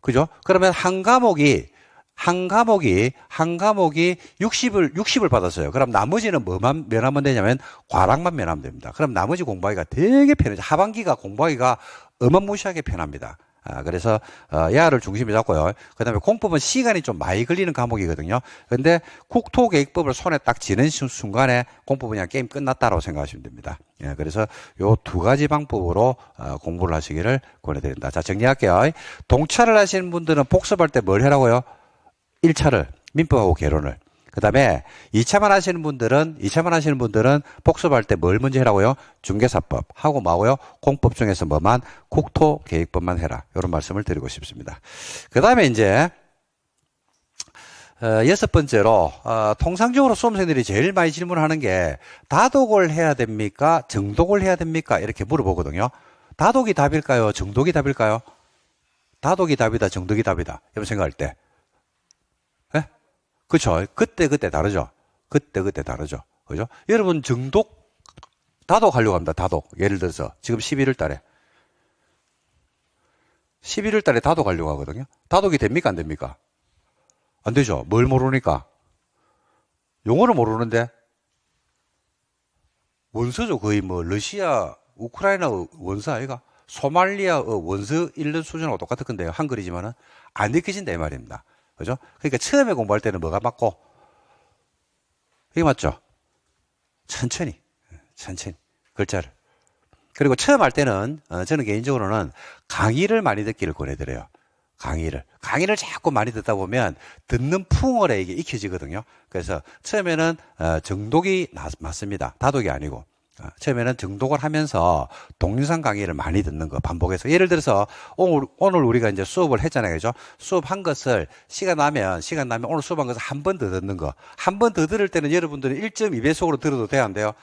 그죠? 그러면 한 과목이 60을 받았어요. 그럼 나머지는 뭐만 면하면 되냐면 과락만 면하면 됩니다. 그럼 나머지 공부하기가 되게 편해요. 하반기가 공부하기가 어마무시하게 편합니다. 그래서 야를 중심에 잡고요. 그 다음에 공법은 시간이 좀 많이 걸리는 과목이거든요. 근데 국토계획법을 손에 딱 쥐는 순간에 공법은 그냥 게임 끝났다라고 생각하시면 됩니다. 예, 그래서 요 두 가지 방법으로 공부를 하시기를 권해드립니다. 자, 정리할게요. 동차를 하시는 분들은 복습할 때 뭘 해라고요? 1차를 민법하고 개론을. 그 다음에 2차만 하시는 분들은 복습할 때 뭘 먼저 해라고요? 중개사법 하고 뭐고요? 공법 중에서 뭐만? 국토계획법만 해라. 이런 말씀을 드리고 싶습니다. 그 다음에 이제 6번째로 통상적으로 수험생들이 제일 많이 질문하는 게 다독을 해야 됩니까? 정독을 해야 됩니까? 이렇게 물어보거든요. 다독이 답일까요? 정독이 답일까요? 다독이 답이다, 정독이 답이다. 여러분 생각할 때. 그렇죠. 그때 다르죠. 그때 다르죠. 그죠? 여러분 다독 하려고 합니다. 다독. 예를 들어서 지금 11월 달에 다독 하려고 하거든요. 다독이 됩니까? 안 됩니까? 안 되죠. 뭘 모르니까? 용어를 모르는데 원서죠. 거의 뭐 러시아, 우크라이나 원서 아이가? 소말리아 원서 읽는 수준하고 똑같을 건데요. 한글이지만은 안 읽혀진다 이 말입니다. 그죠? 그러니까 처음에 공부할 때는 뭐가 맞고? 이게 맞죠? 천천히 글자를. 그리고 처음 할 때는 저는 개인적으로는 강의를 많이 듣기를 권해드려요. 강의를 자꾸 많이 듣다 보면 듣는 풍월에 이게 익혀지거든요. 그래서 처음에는 정독이 맞습니다. 다독이 아니고. 처음에는 정독을 하면서 동영상 강의를 많이 듣는 거 반복해서 예를 들어서 오늘 우리가 이제 수업을 했잖아요. 그죠? 수업한 것을 시간 나면 오늘 수업한 것을 한 번 더 듣는 거. 한 번 더 들을 때는 여러분들은 1.2배속으로 들어도 돼야 안 돼요?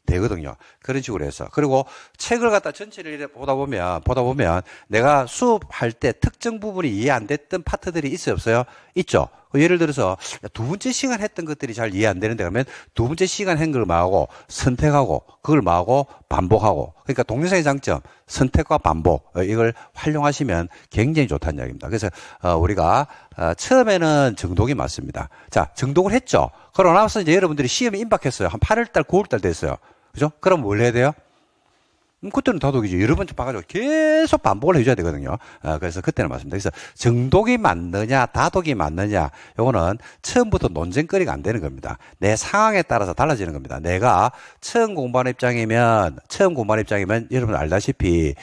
되거든요. 그런 식으로 해서. 그리고 책을 갖다 전체를 보다 보면 내가 수업할 때 특정 부분이 이해 안 됐던 파트들이 있어요, 없어요? 있죠. 예를 들어서 두 번째 시간 했던 것들이 잘 이해 안 되는데 그러면 두 번째 시간 한 걸 뭐하고 선택하고 그걸 뭐하고 반복하고 그러니까 동영상의 장점 선택과 반복 이걸 활용하시면 굉장히 좋다는 이야기입니다. 그래서 우리가 처음에는 정독이 맞습니다. 자, 정독을 했죠. 그러고 나서 이제 여러분들이 시험에 임박했어요. 한 8월달 9월달 됐어요. 그죠? 그럼 뭘 해야 돼요? 그때는 다독이죠. 여러 번 봐가지고 계속 반복을 해줘야 되거든요. 그래서 그때는 맞습니다. 그래서 정독이 맞느냐, 다독이 맞느냐, 요거는 처음부터 논쟁거리가 안 되는 겁니다. 내 상황에 따라서 달라지는 겁니다. 내가 처음 공부하는 입장이면 여러분 알다시피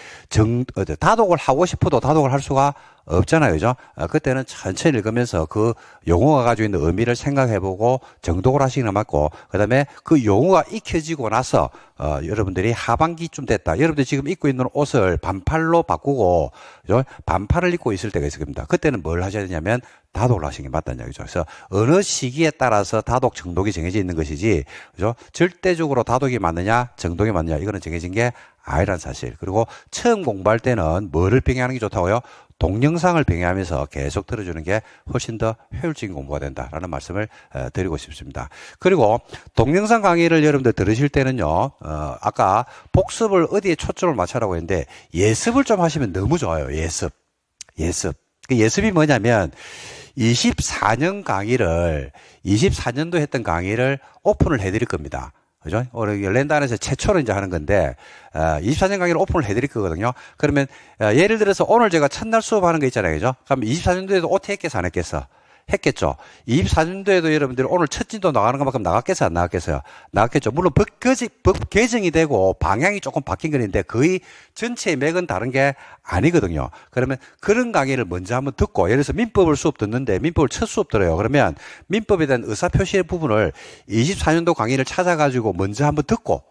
다독을 하고 싶어도 다독을 할 수가 없잖아요. 그죠? 그때는 천천히 읽으면서 그 용어가 가지고 있는 의미를 생각해보고 정독을 하시는 게 맞고, 그 다음에 그 용어가 익혀지고 나서, 여러분들이 하반기쯤 됐다. 여러분들이 지금 입고 있는 옷을 반팔로 바꾸고, 그죠? 반팔을 입고 있을 때가 있을 겁니다. 그때는 뭘 하셔야 되냐면, 다독을 하시는 게 맞다는 얘기죠. 그래서 어느 시기에 따라서 다독 정독이 정해져 있는 것이지, 그죠? 절대적으로 다독이 맞느냐, 정독이 맞느냐, 이거는 정해진 게 아니란 사실. 그리고 처음 공부할 때는 뭐를 병행하는 게 좋다고요? 동영상을 병행하면서 계속 들어주는 게 훨씬 더 효율적인 공부가 된다라는 말씀을 드리고 싶습니다. 그리고 동영상 강의를 여러분들 들으실 때는요, 아까 복습을 어디에 초점을 맞춰라고 했는데 예습을 좀 하시면 너무 좋아요. 예습. 그 예습이 뭐냐면 24년 강의를 24년도 했던 강의를 오픈을 해드릴 겁니다. 그죠? 우리 랜단에서 최초로 이제 하는 건데, 24년 강의를 오픈을 해드릴 거거든요. 그러면, 예를 들어서 오늘 제가 첫날 수업하는 거 있잖아요. 그죠? 그럼 24년도에도 OT 했겠어, 안 했겠어? 했겠죠. 24년도에도 여러분들이 오늘 첫 진도 나가는 것만큼 나갔겠어요, 안 나갔겠어요? 나갔겠죠. 물론 법 개정이 되고 방향이 조금 바뀐 건데 거의 전체의 맥은 다른 게 아니거든요. 그러면 그런 강의를 먼저 한번 듣고, 예를 들어서 민법을 수업 듣는데 민법을 첫 수업 들어요. 그러면 민법에 대한 의사표시의 부분을 24년도 강의를 찾아가지고 먼저 한번 듣고,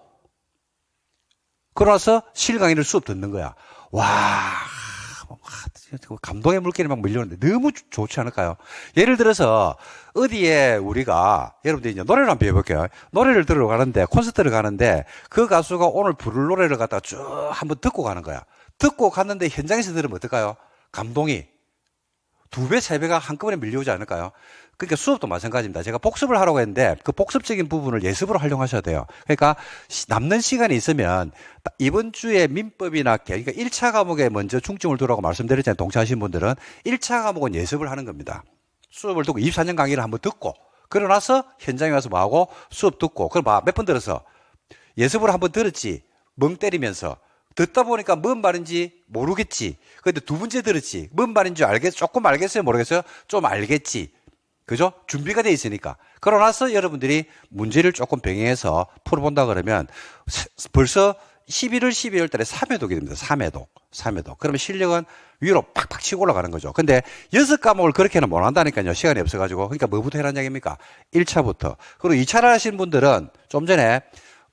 그러나서 실 강의를 수업 듣는 거야. 와, 감동의 물결이 막 밀려오는데 너무 좋지 않을까요? 예를 들어서 어디에 우리가 여러분들이 이제 노래를 한번 배워볼게요. 노래를 들으러 가는데, 콘서트를 가는데 그 가수가 오늘 부를 노래를 갖다가 쭉 한번 듣고 가는 거야. 듣고 갔는데 현장에서 들으면 어떨까요? 감동이 2배, 3배가 한꺼번에 밀려오지 않을까요? 그러니까 수업도 마찬가지입니다. 제가 복습을 하라고 했는데 그 복습적인 부분을 예습으로 활용하셔야 돼요. 그러니까 남는 시간이 있으면 이번 주에 민법이나 그러니까 1차 과목에 먼저 중점을 두라고 말씀드렸잖아요. 동차하신 분들은 1차 과목은 예습을 하는 겁니다. 수업을 듣고 24년 강의를 한번 듣고, 그러고 나서 현장에 와서 뭐하고 수업 듣고, 그럼 몇 번 들어서 예습을 한번 들었지, 멍 때리면서 듣다 보니까 뭔 말인지 모르겠지. 근데 두 번째 들었지, 뭔 말인지 조금 알겠어요, 모르겠어요? 좀 알겠지. 그죠? 준비가 돼 있으니까. 그러고 나서 여러분들이 문제를 조금 병행해서 풀어본다 그러면 벌써 11월, 12월 달에 3회독이 됩니다. 3회독. 그러면 실력은 위로 팍팍 치고 올라가는 거죠. 근데 6과목을 그렇게는 못 한다니까요. 시간이 없어가지고. 그러니까 뭐부터 해라는 얘기입니까? 1차부터. 그리고 2차를 하신 분들은 좀 전에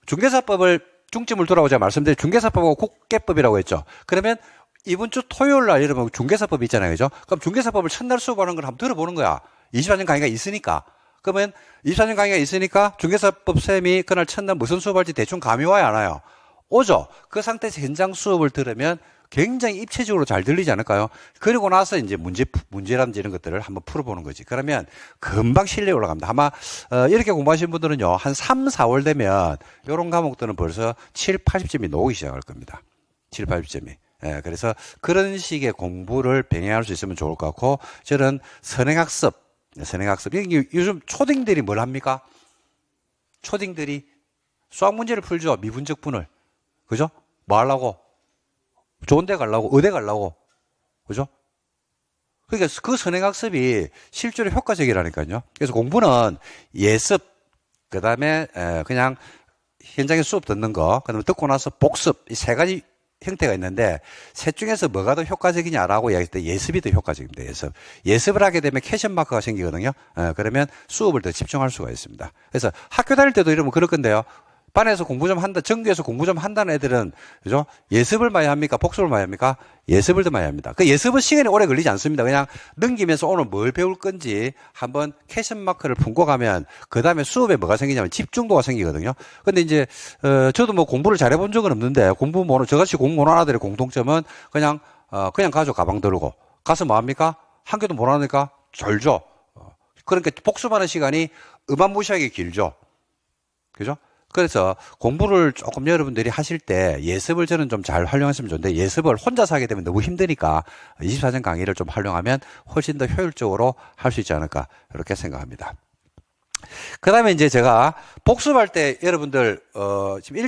중개사법을 중점을 두라고 제가 말씀드린 중개사법하고 국계법이라고 했죠. 그러면 이번 주 토요일 날 여러분 중개사법 있잖아요. 그죠? 그럼 중개사법을 첫날 수업하는 걸 한번 들어보는 거야. 24년 강의가 있으니까. 그러면 24년 강의가 있으니까 중개사법 쌤이 그날 첫날 무슨 수업할지 대충 감이 와야 안 와요? 오죠. 그 상태에서 현장 수업을 들으면 굉장히 입체적으로 잘 들리지 않을까요? 그리고 나서 이제 문제라든지 이런 것들을 한번 풀어보는 거지. 그러면 금방 실력이 올라갑니다. 아마, 이렇게 공부하신 분들은요, 한 3, 4월 되면 이런 과목들은 벌써 7, 80점이 나오기 시작할 겁니다. 7, 80점이. 예, 그래서 그런 식의 공부를 병행할 수 있으면 좋을 것 같고, 저는 선행학습. 요즘 초딩들이 뭘 합니까? 초딩들이 수학 문제를 풀죠. 미분적 분을. 그죠? 뭐 하려고? 좋은 데 가려고, 의대 가려고. 그죠? 그러니까 그 선행학습이 실제로 효과적이라니까요. 그래서 공부는 예습, 그 다음에 그냥 현장에 수업 듣는 거, 그 다음에 듣고 나서 복습, 이 세 가지 형태가 있는데, 셋 중에서 뭐가 더 효과적이냐라고 이야기할 때 예습이 더 효과적입니다. 예습을 하게 되면 캐션 마크가 생기거든요. 그러면 수업을 더 집중할 수가 있습니다. 그래서 학교 다닐 때도 이러면 그럴 건데요. 반에서 공부 좀 한다, 전교에서 공부 좀 한다는 애들은, 그죠? 예습을 많이 합니까? 복습을 많이 합니까? 예습을 더 많이 합니다. 그 예습은 시간이 오래 걸리지 않습니다. 그냥 넘기면서 오늘 뭘 배울 건지 한번 캐션 마크를 품고 가면, 그 다음에 수업에 뭐가 생기냐면 집중도가 생기거든요. 근데 이제, 저도 뭐 공부를 잘해 본 적은 없는데, 저같이 공부 못하는 아들의 공통점은 그냥 가죠. 가방 들고. 가서 뭐 합니까? 한 개도 못 하니까 절죠. 그러니까 복습하는 시간이 어마무시하게 길죠. 그죠? 그래서 공부를 조금 여러분들이 하실 때 예습을 저는 좀 잘 활용하시면 좋은데, 예습을 혼자서 하게 되면 너무 힘드니까 24년 강의를 좀 활용하면 훨씬 더 효율적으로 할 수 있지 않을까, 이렇게 생각합니다. 그 다음에 이제 제가 복습할 때 여러분들, 지금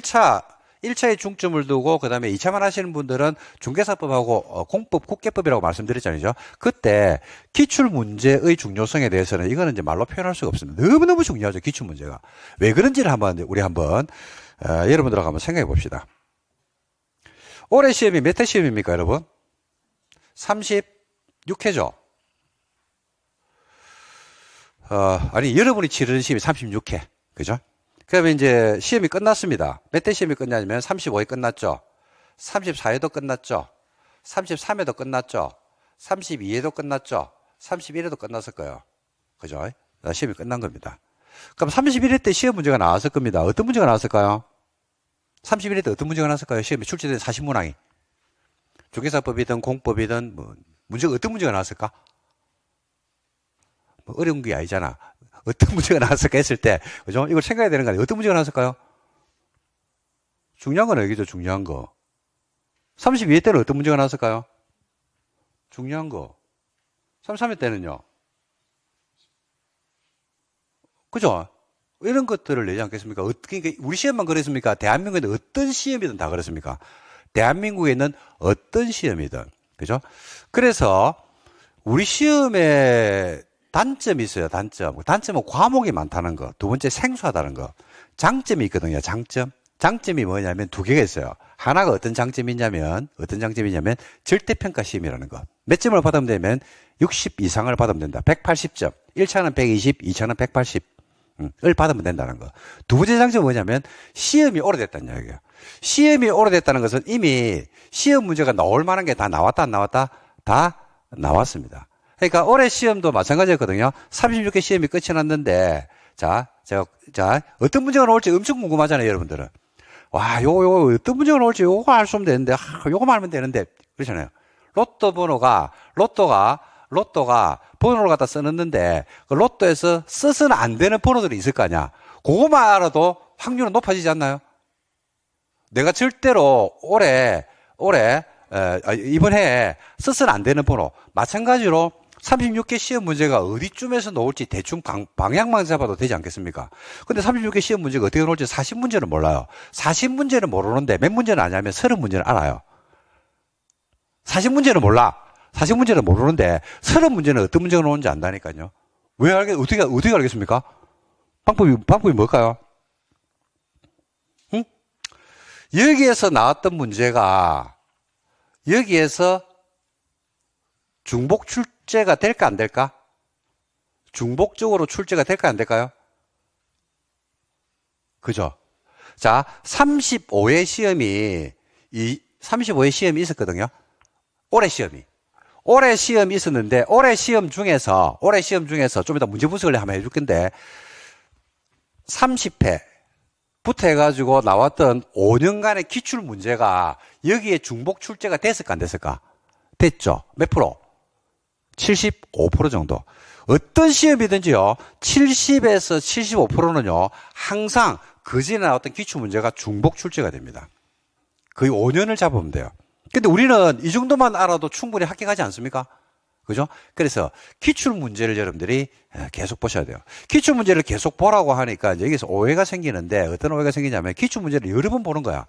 1차에 중점을 두고, 그 다음에 2차만 하시는 분들은 중개사법하고 공법, 국계법이라고 말씀드렸잖아요. 그때 기출문제의 중요성에 대해서는 이거는 이제 말로 표현할 수가 없습니다. 너무너무 중요하죠, 기출문제가. 왜 그런지를 우리 한번, 여러분들하고 한번 생각해 봅시다. 올해 시험이 몇 회 시험입니까, 여러분? 30, 6회죠. 아니, 여러분이 치르는 시험이 36회. 그죠? 그러면 이제 시험이 끝났습니다. 몇 대 시험이 끝나냐면 35회 끝났죠. 34회도 끝났죠. 33회도 끝났죠. 32회도 끝났죠. 31회도 끝났을 거예요. 그죠? 시험이 끝난 겁니다. 그럼 31회 때 시험 문제가 나왔을 겁니다. 어떤 문제가 나왔을까요? 31회 때 어떤 문제가 나왔을까요? 시험에 출제된 사실문항이. 조계사법이든 공법이든 뭐 문제가 어떤 문제가 나왔을까? 뭐 어려운 게 아니잖아. 어떤 문제가 나왔을까 했을 때, 그죠? 이걸 생각해야 되는 거 아니에요? 어떤 문제가 나왔을까요? 중요한 건 여기죠, 중요한 거. 32회 때는 어떤 문제가 나왔을까요? 중요한 거. 33회 때는요? 그죠? 이런 것들을 내지 않겠습니까? 그러니까 우리 시험만 그랬습니까? 대한민국에 있는 어떤 시험이든 다 그렇습니까? 대한민국에 있는 어떤 시험이든. 그죠? 그래서 우리 시험에 단점이 있어요, 단점. 단점은 과목이 많다는 거. 두 번째, 생소하다는 거. 장점이 있거든요, 장점. 장점이 뭐냐면 두 개가 있어요. 하나가 어떤 장점이 있냐면, 절대평가 시험이라는 거. 몇 점을 받으면 되면 60 이상을 받으면 된다. 180점. 1차는 120, 2차는 180. 을 받으면 된다는 거. 두 번째 장점은 뭐냐면, 시험이 오래됐다는 이야기예요. 시험이 오래됐다는 것은 이미 시험 문제가 나올 만한 게 다 나왔다, 안 나왔다? 다 나왔습니다. 그러니까 올해 시험도 마찬가지였거든요. 36개 시험이 끝이 났는데, 자, 어떤 문제가 나올지 엄청 궁금하잖아요, 여러분들은. 와, 요거, 어떤 문제가 나올지 요거 알 수 없으면 되는데, 요거만 알면 되는데, 그렇잖아요. 로또가 번호를 갖다 써놨는데, 그 로또에서 써서는 안 되는 번호들이 있을 거 아니야. 그거만 알아도 확률은 높아지지 않나요? 내가 절대로 이번 해에 써서는 안 되는 번호. 마찬가지로 36개 시험 문제가 어디쯤에서 나올지 대충 방향만 잡아도 되지 않겠습니까? 근데 36개 시험 문제가 어떻게 나올지 40문제는 몰라요. 40문제는 모르는데 몇 문제는 아냐면 30문제는 알아요. 40문제는 몰라. 40문제는 모르는데 30문제는 어떤 문제가 나오는지 안다니까요. 어떻게 알겠습니까? 방법이 뭘까요? 응? 여기에서 나왔던 문제가 여기에서 중복 출제가 될까 안 될까? 중복적으로 출제가 될까 안 될까요? 그죠? 자, 35회 시험이 있었거든요. 올해 시험이 있었는데 올해 시험 중에서 좀 이따 문제 분석을 한번 해줄 건데 30회부터 해가지고 나왔던 5년간의 기출 문제가 여기에 중복 출제가 됐을까 안 됐을까? 됐죠. 몇 프로? 75% 정도. 어떤 시험이든지요, 70에서 75%는요, 항상 그전에 나왔던 기출문제가 중복 출제가 됩니다. 거의 5년을 잡으면 돼요. 근데 우리는 이 정도만 알아도 충분히 합격하지 않습니까? 그죠? 그래서 기출문제를 여러분들이 계속 보셔야 돼요. 기출문제를 계속 보라고 하니까 여기서 오해가 생기는데, 어떤 오해가 생기냐면 기출문제를 여러 번 보는 거야.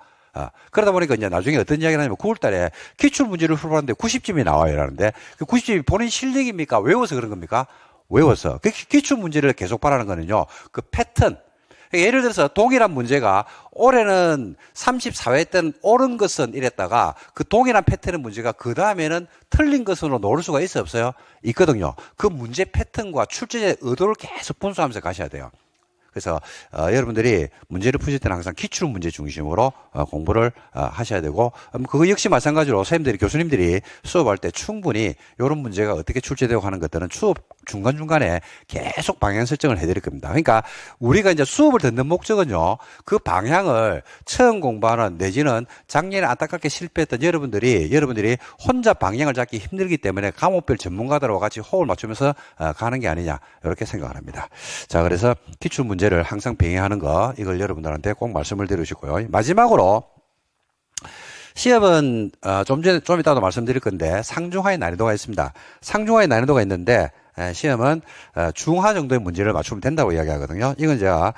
그러다 보니까 이제 나중에 어떤 이야기를 하냐면 9월 달에 기출문제를 풀었는데 90점이 나와요. 라는데 그 90점이 본인 실력입니까? 외워서 그런 겁니까? 외워서. 그 기출문제를 계속 봐라는 거는요, 그 패턴. 예를 들어서 동일한 문제가 올해는 34회 때는 옳은 것은 이랬다가 그 동일한 패턴의 문제가 그 다음에는 틀린 것으로 나올 수가 있어요, 없어요? 있거든요. 그 문제 패턴과 출제자의 의도를 계속 분석하면서 가셔야 돼요. 그래서 여러분들이 문제를 푸실 때는 항상 기출 문제 중심으로 공부를 하셔야 되고, 그거 역시 마찬가지로 교수님들이 수업할 때 충분히 이런 문제가 어떻게 출제되고 하는 것들은 수업 중간중간에 계속 방향 설정을 해드릴 겁니다. 그러니까 우리가 이제 수업을 듣는 목적은요, 그 방향을 처음 공부하는 내지는 작년에 안타깝게 실패했던 여러분들이 혼자 방향을 잡기 힘들기 때문에 과목별 전문가들과 같이 호흡을 맞추면서 가는 게 아니냐, 이렇게 생각을 합니다. 자, 그래서 기출 문제를 항상 병행하는 거, 이걸 여러분들한테 꼭 말씀을 드리시고요. 마지막으로 시험은 좀 이따도 말씀드릴 건데 상중하의 난이도가 있습니다. 상중하의 난이도가 있는데 시험은 중하 정도의 문제를 맞추면 된다고 이야기하거든요. 이건 제가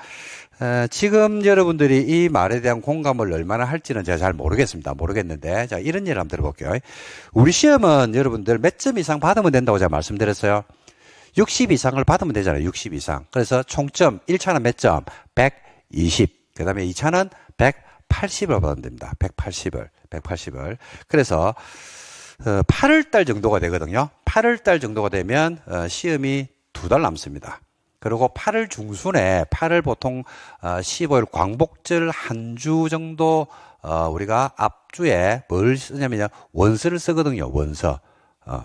지금 여러분들이 이 말에 대한 공감을 얼마나 할지는 제가 잘 모르겠는데, 자, 이런 예를 한번 들어볼게요. 우리 시험은 여러분들 몇 점 이상 받으면 된다고 제가 말씀드렸어요. 60 이상을 받으면 되잖아요. 60 이상. 그래서 총점 1차는 몇 점? 120. 그 다음에 2차는 180을 받으면 됩니다. 180을. 그래서 8월달 정도가 되거든요. 8월 달 정도가 되면 시험이 2달 남습니다. 그리고 8월 중순에 8월 보통 15일 광복절 한 주 정도 우리가 앞주에 뭘 쓰냐면요. 원서를 쓰거든요. 원서.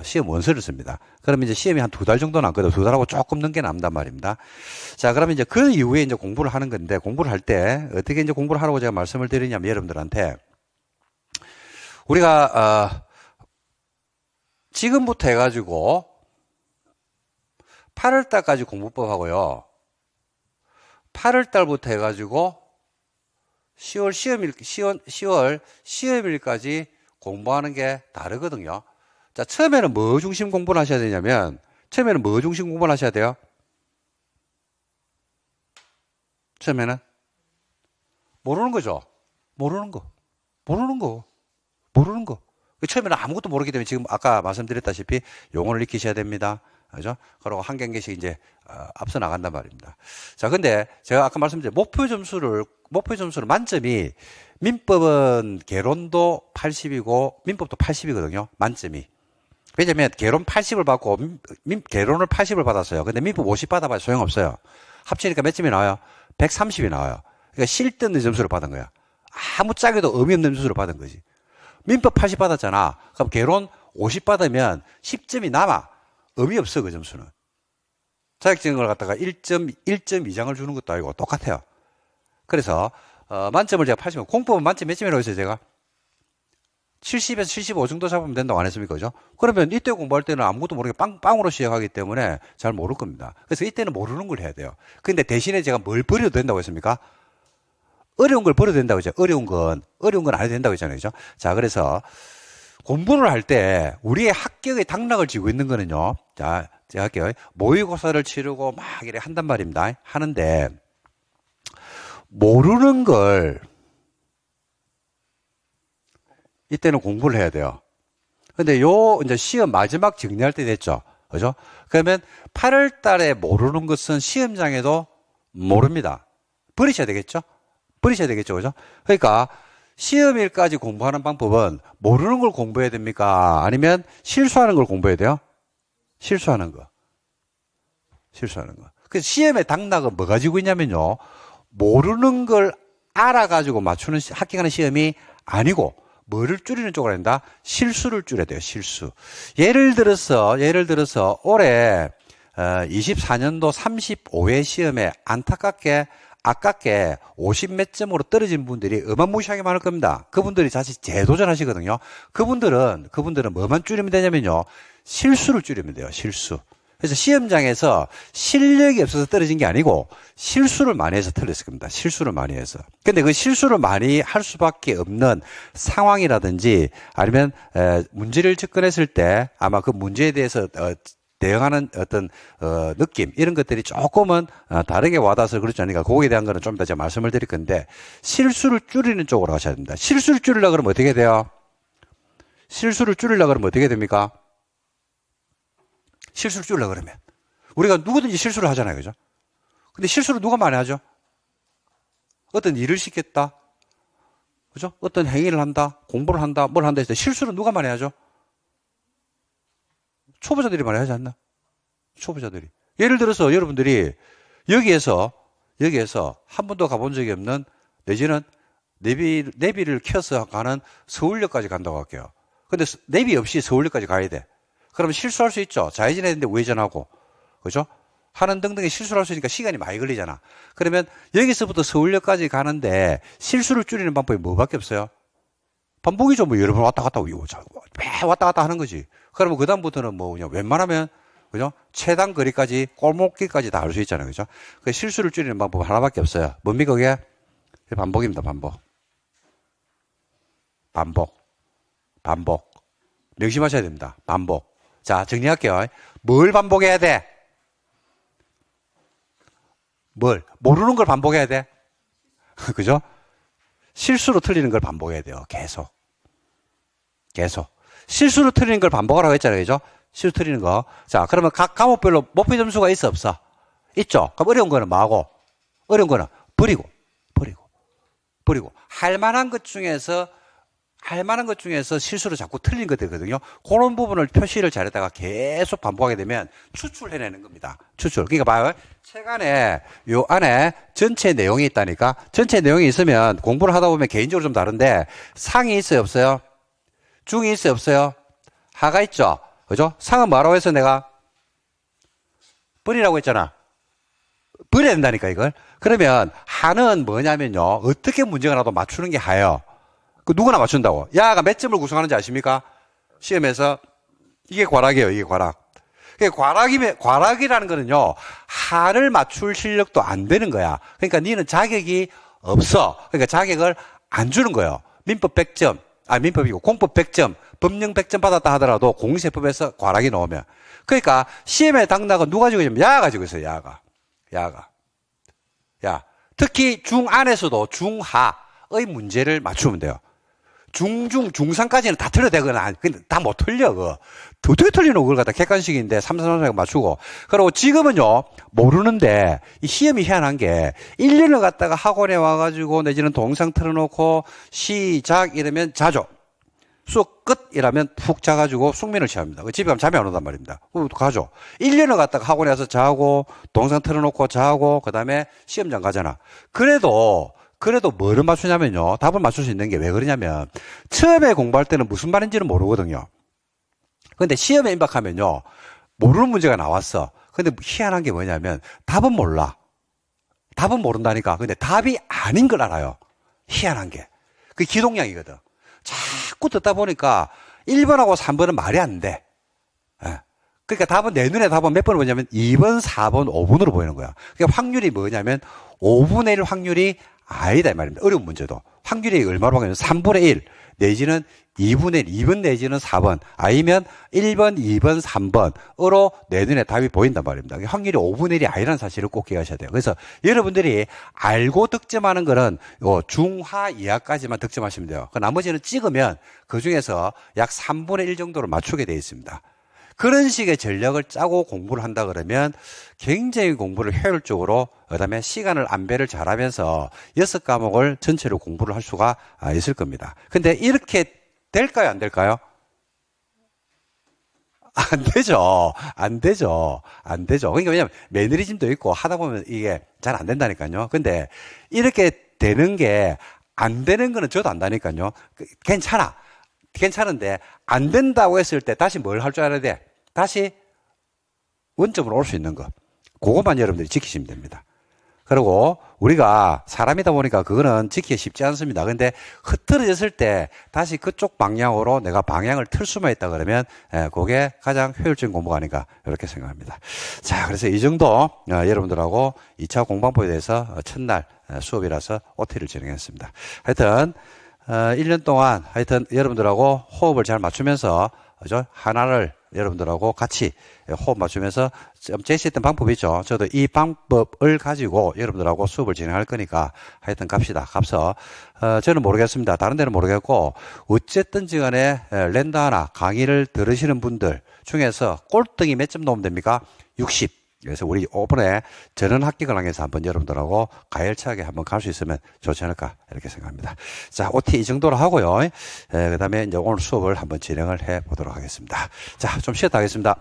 시험 원서를 씁니다. 그러면 이제 시험이 한 2달 정도 남거든요. 2달하고 조금 넘게 남단 말입니다. 자, 그러면 이제 그 이후에 이제 공부를 하는 건데, 공부를 할 때 어떻게 이제 공부를 하라고 제가 말씀을 드리냐면 여러분들한테 우리가 지금부터 해가지고 8월 달까지 공부법 하고요. 8월 달부터 해가지고 10월 시험일까지 공부하는 게 다르거든요. 자, 처음에는 뭐 중심 공부를 하셔야 되냐면, 처음에는 뭐 중심 공부를 하셔야 돼요? 처음에는? 모르는 거죠? 모르는 거. 처음에는 아무것도 모르기 때문에 지금 아까 말씀드렸다시피 용어를 익히셔야 됩니다. 그죠? 그리고 한 경기씩 이제 앞서 나간단 말입니다. 자, 근데 제가 아까 말씀드린 목표 점수를 만점이 민법은 개론도 80이고 민법도 80이거든요. 만점이. 왜냐면 개론 80을 받고 개론을 80을 받았어요. 근데 민법 50 받아봐야 소용없어요. 합치니까 몇 점이 나와요? 130이 나와요. 그러니까 실드는 점수를 받은 거야. 아무짝에도 의미 없는 점수를 받은 거지. 민법 80 받았잖아. 그럼 개론 50 받으면 10점이 남아. 의미 없어, 그 점수는. 자격증을 갖다가 1.2장을 주는 것도 아니고 똑같아요. 그래서 만점을 제가 80면 공법은 만점 몇 점이라고 했어요, 제가? 70에서 75 정도 잡으면 된다고 안 했습니까? 그죠? 그러면 이때 공부할 때는 아무것도 모르게 빵으로 시작하기 때문에 잘 모를 겁니다. 그래서 이때는 모르는 걸 해야 돼요. 근데 대신에 제가 뭘 버려도 된다고 했습니까? 어려운 걸 버려도 된다고 했죠. 어려운 건 안 해도 된다고 했잖아요. 그죠? 자, 그래서 공부를 할 때 우리의 합격의 당락을 쥐고 있는 거는요. 자, 제가 할게요. 모의고사를 치르고 막 이렇게 한단 말입니다. 하는데 모르는 걸 이때는 공부를 해야 돼요. 근데 이제 시험 마지막 정리할 때 됐죠. 그죠? 그러면 8월 달에 모르는 것은 시험장에도 모릅니다. 버리셔야 되겠죠? 그죠? 그러니까 시험일까지 공부하는 방법은 모르는 걸 공부해야 됩니까? 아니면 실수하는 걸 공부해야 돼요? 실수하는 거. 그래서 시험의 당락은 뭐 가지고 있냐면요. 모르는 걸 알아가지고 맞추는 합격하는 시험이 아니고 뭐를 줄이는 쪽으로 한다? 실수를 줄여야 돼요. 실수. 예를 들어서 올해 24년도 35회 시험에 아깝게 50 몇 점으로 떨어진 분들이 어마무시하게 많을 겁니다. 그분들이 다시 재도전하시거든요. 그분들은 뭐만 줄이면 되냐면요. 실수를 줄이면 돼요. 실수. 그래서 시험장에서 실력이 없어서 떨어진 게 아니고 실수를 많이 해서 틀렸을 겁니다. 실수를 많이 해서. 근데 그 실수를 많이 할 수밖에 없는 상황이라든지 아니면 문제를 접근했을 때 아마 그 문제에 대해서 대응하는 어떤 느낌 이런 것들이 조금은 다르게 와닿아서 그렇지 않으니까 그거에 대한 거는 좀 이따 제가 말씀을 드릴 건데 실수를 줄이는 쪽으로 가셔야 됩니다. 실수를 줄이려고 그러면 어떻게 돼요? 실수를 줄이려고 그러면 어떻게 됩니까? 실수를 줄이려고 그러면 우리가 누구든지 실수를 하잖아요. 그죠? 근데 실수를 누가 많이 하죠? 어떤 일을 시켰다. 그죠? 어떤 행위를 한다. 공부를 한다. 뭘 한다 했을 때 실수를 누가 많이 하죠? 초보자들이 많이 하지 않나? 초보자들이. 예를 들어서 여러분들이 여기에서 한 번도 가본 적이 없는 내지는 내비를 켜서 가는 서울역까지 간다고 할게요. 근데 내비 없이 서울역까지 가야 돼. 그러면 실수할 수 있죠. 좌회전해야 되는데 우회전하고. 그죠? 하는 등등의 실수를 할 수 있으니까 시간이 많이 걸리잖아. 그러면 여기서부터 서울역까지 가는데 실수를 줄이는 방법이 뭐밖에 없어요? 반복이죠. 뭐 여러 번 왔다 갔다 매 왔다 갔다 하는 거지. 그러면 그다음부터는 뭐 그냥 웬만하면 그죠? 최단 거리까지 골목길까지 다 알 수 있잖아요. 그죠? 그 실수를 줄이는 방법 하나밖에 없어요. 뭡니까 그게? 반복입니다. 반복. 명심하셔야 됩니다. 반복. 자, 정리할게요. 뭘 반복해야 돼? 모르는 걸 반복해야 돼? 그죠? 실수로 틀리는 걸 반복해야 돼요. 계속. 실수로 틀리는 걸 반복하라고 했잖아요. 그죠? 실수 틀리는 거. 자, 그러면 각 과목별로 목표 점수가 있어, 없어? 있죠? 그럼 어려운 거는 뭐하고? 어려운 거는 버리고. 할 만한 것 중에서 할 만한 것 중에서 실수로 자꾸 틀린 것들이거든요. 그런 부분을 표시를 잘했다가 계속 반복하게 되면 추출해내는 겁니다. 추출. 그러니까 봐요. 책 안에, 요 안에 전체 내용이 있다니까. 전체 내용이 있으면 공부를 하다 보면 개인적으로 좀 다른데 상이 있어요, 없어요? 중이 있어요, 없어요? 하가 있죠? 그죠? 상은 뭐라고 해서 내가? 버리라고 했잖아. 버려야 된다니까, 이걸. 그러면 하는 뭐냐면요. 어떻게 문제가 나도 맞추는 게 하예요. 그 누구나 맞춘다고. 야가 몇 점을 구성하는지 아십니까? 시험에서. 이게 과락이에요, 이게 과락. 과락이라는 거는요, 하를 맞출 실력도 안 되는 거야. 그러니까 니는 자격이 없어. 그러니까 자격을 안 주는 거예요. 민법 100점, 민법이고 공법 100점, 법령 100점 받았다 하더라도 공시세법에서 과락이 나오면. 그러니까 시험에 당락은 누가 가지고 있냐면 야가 가지고 있어요, 야가. 야. 특히 중 안에서도 중하의 문제를 맞추면 돼요. 중상까지는 다 틀려도 되거나, 다 못 틀려, 그거. 어떻게 틀리노, 그걸 갖다 객관식인데, 3, 4, 4 맞추고. 그리고 지금은요, 모르는데, 이 시험이 희한한 게, 1년을 갖다가 학원에 와가지고, 내지는 동상 틀어놓고, 시작 이러면 자죠. 수업 끝 이라면 푹 자가지고 숙면을 취합니다. 집에 가면 잠이 안 온단 말입니다. 가죠. 1년을 갖다가 학원에 와서 자고, 동상 틀어놓고 자고, 그 다음에 시험장 가잖아. 그래도 뭐를 맞추냐면요. 답을 맞출 수 있는 게 왜 그러냐면, 처음에 공부할 때는 무슨 말인지는 모르거든요. 근데 시험에 임박하면요. 모르는 문제가 나왔어. 근데 희한한 게 뭐냐면, 답은 몰라. 답은 모른다니까. 근데 답이 아닌 걸 알아요. 희한한 게. 그게 기동량이거든. 자꾸 듣다 보니까 1번하고 3번은 말이 안 돼. 그러니까 답은 내 눈에 답은 몇 번을 보냐면 2번, 4번, 5번으로 보이는 거야. 그러니까 확률이 뭐냐면 5분의 1 확률이 아니다 이 말입니다. 어려운 문제도. 확률이 얼마로 바뀌냐면 3분의 1 내지는 2분의 1, 2번 내지는 4번 아니면 1번, 2번, 3번으로 내 눈에 답이 보인단 말입니다. 확률이 5분의 1이 아니라는 사실을 꼭 기억하셔야 돼요. 그래서 여러분들이 알고 득점하는 거는 중하 이하까지만 득점하시면 돼요. 그 나머지는 찍으면 그 중에서 약 3분의 1 정도를 맞추게 되어 있습니다. 그런 식의 전략을 짜고 공부를 한다 그러면 굉장히 공부를 효율적으로 그다음에 시간을 안배를 잘하면서 6과목을 전체로 공부를 할 수가 있을 겁니다. 근데 이렇게 될까요? 안 될까요? 안 되죠. 그러니까 왜냐면 매너리즘도 있고 하다 보면 이게 잘 안 된다니까요. 근데 이렇게 되는 게 안 되는 거는 저도 안다니까요. 괜찮은데 안 된다고 했을 때 다시 뭘 할 줄 알아야 돼? 다시 원점으로 올 수 있는 거. 그것만 여러분들이 지키시면 됩니다. 그리고 우리가 사람이다 보니까 그거는 지키기 쉽지 않습니다. 근데 흐트러졌을 때 다시 그쪽 방향으로 내가 방향을 틀 수만 있다 그러면 그게 가장 효율적인 공부가 아닌가 이렇게 생각합니다. 자, 그래서 이 정도 여러분들하고 2차 공방법에 대해서 첫날 수업이라서 OT를 진행했습니다. 하여튼 1년 동안 하여튼 여러분들하고 호흡을 잘 맞추면서 그죠? 하나를 여러분들하고 같이 호흡 맞추면서 좀 제시했던 방법이 있죠. 저도 이 방법을 가지고 여러분들하고 수업을 진행할 거니까 하여튼 갑시다. 가서 저는 모르겠습니다. 다른 데는 모르겠고 어쨌든지 간에 랜다나 강의를 들으시는 분들 중에서 꼴등이 몇 점 나오면 됩니까? 60. 그래서 우리 이번에 전원 합격을 향해서 한번 여러분들하고 가열차게 한번 갈 수 있으면 좋지 않을까 이렇게 생각합니다. 자, OT 이 정도로 하고요. 그 다음에 이제 오늘 수업을 한번 진행을 해 보도록 하겠습니다. 자, 좀 쉬었다 하겠습니다.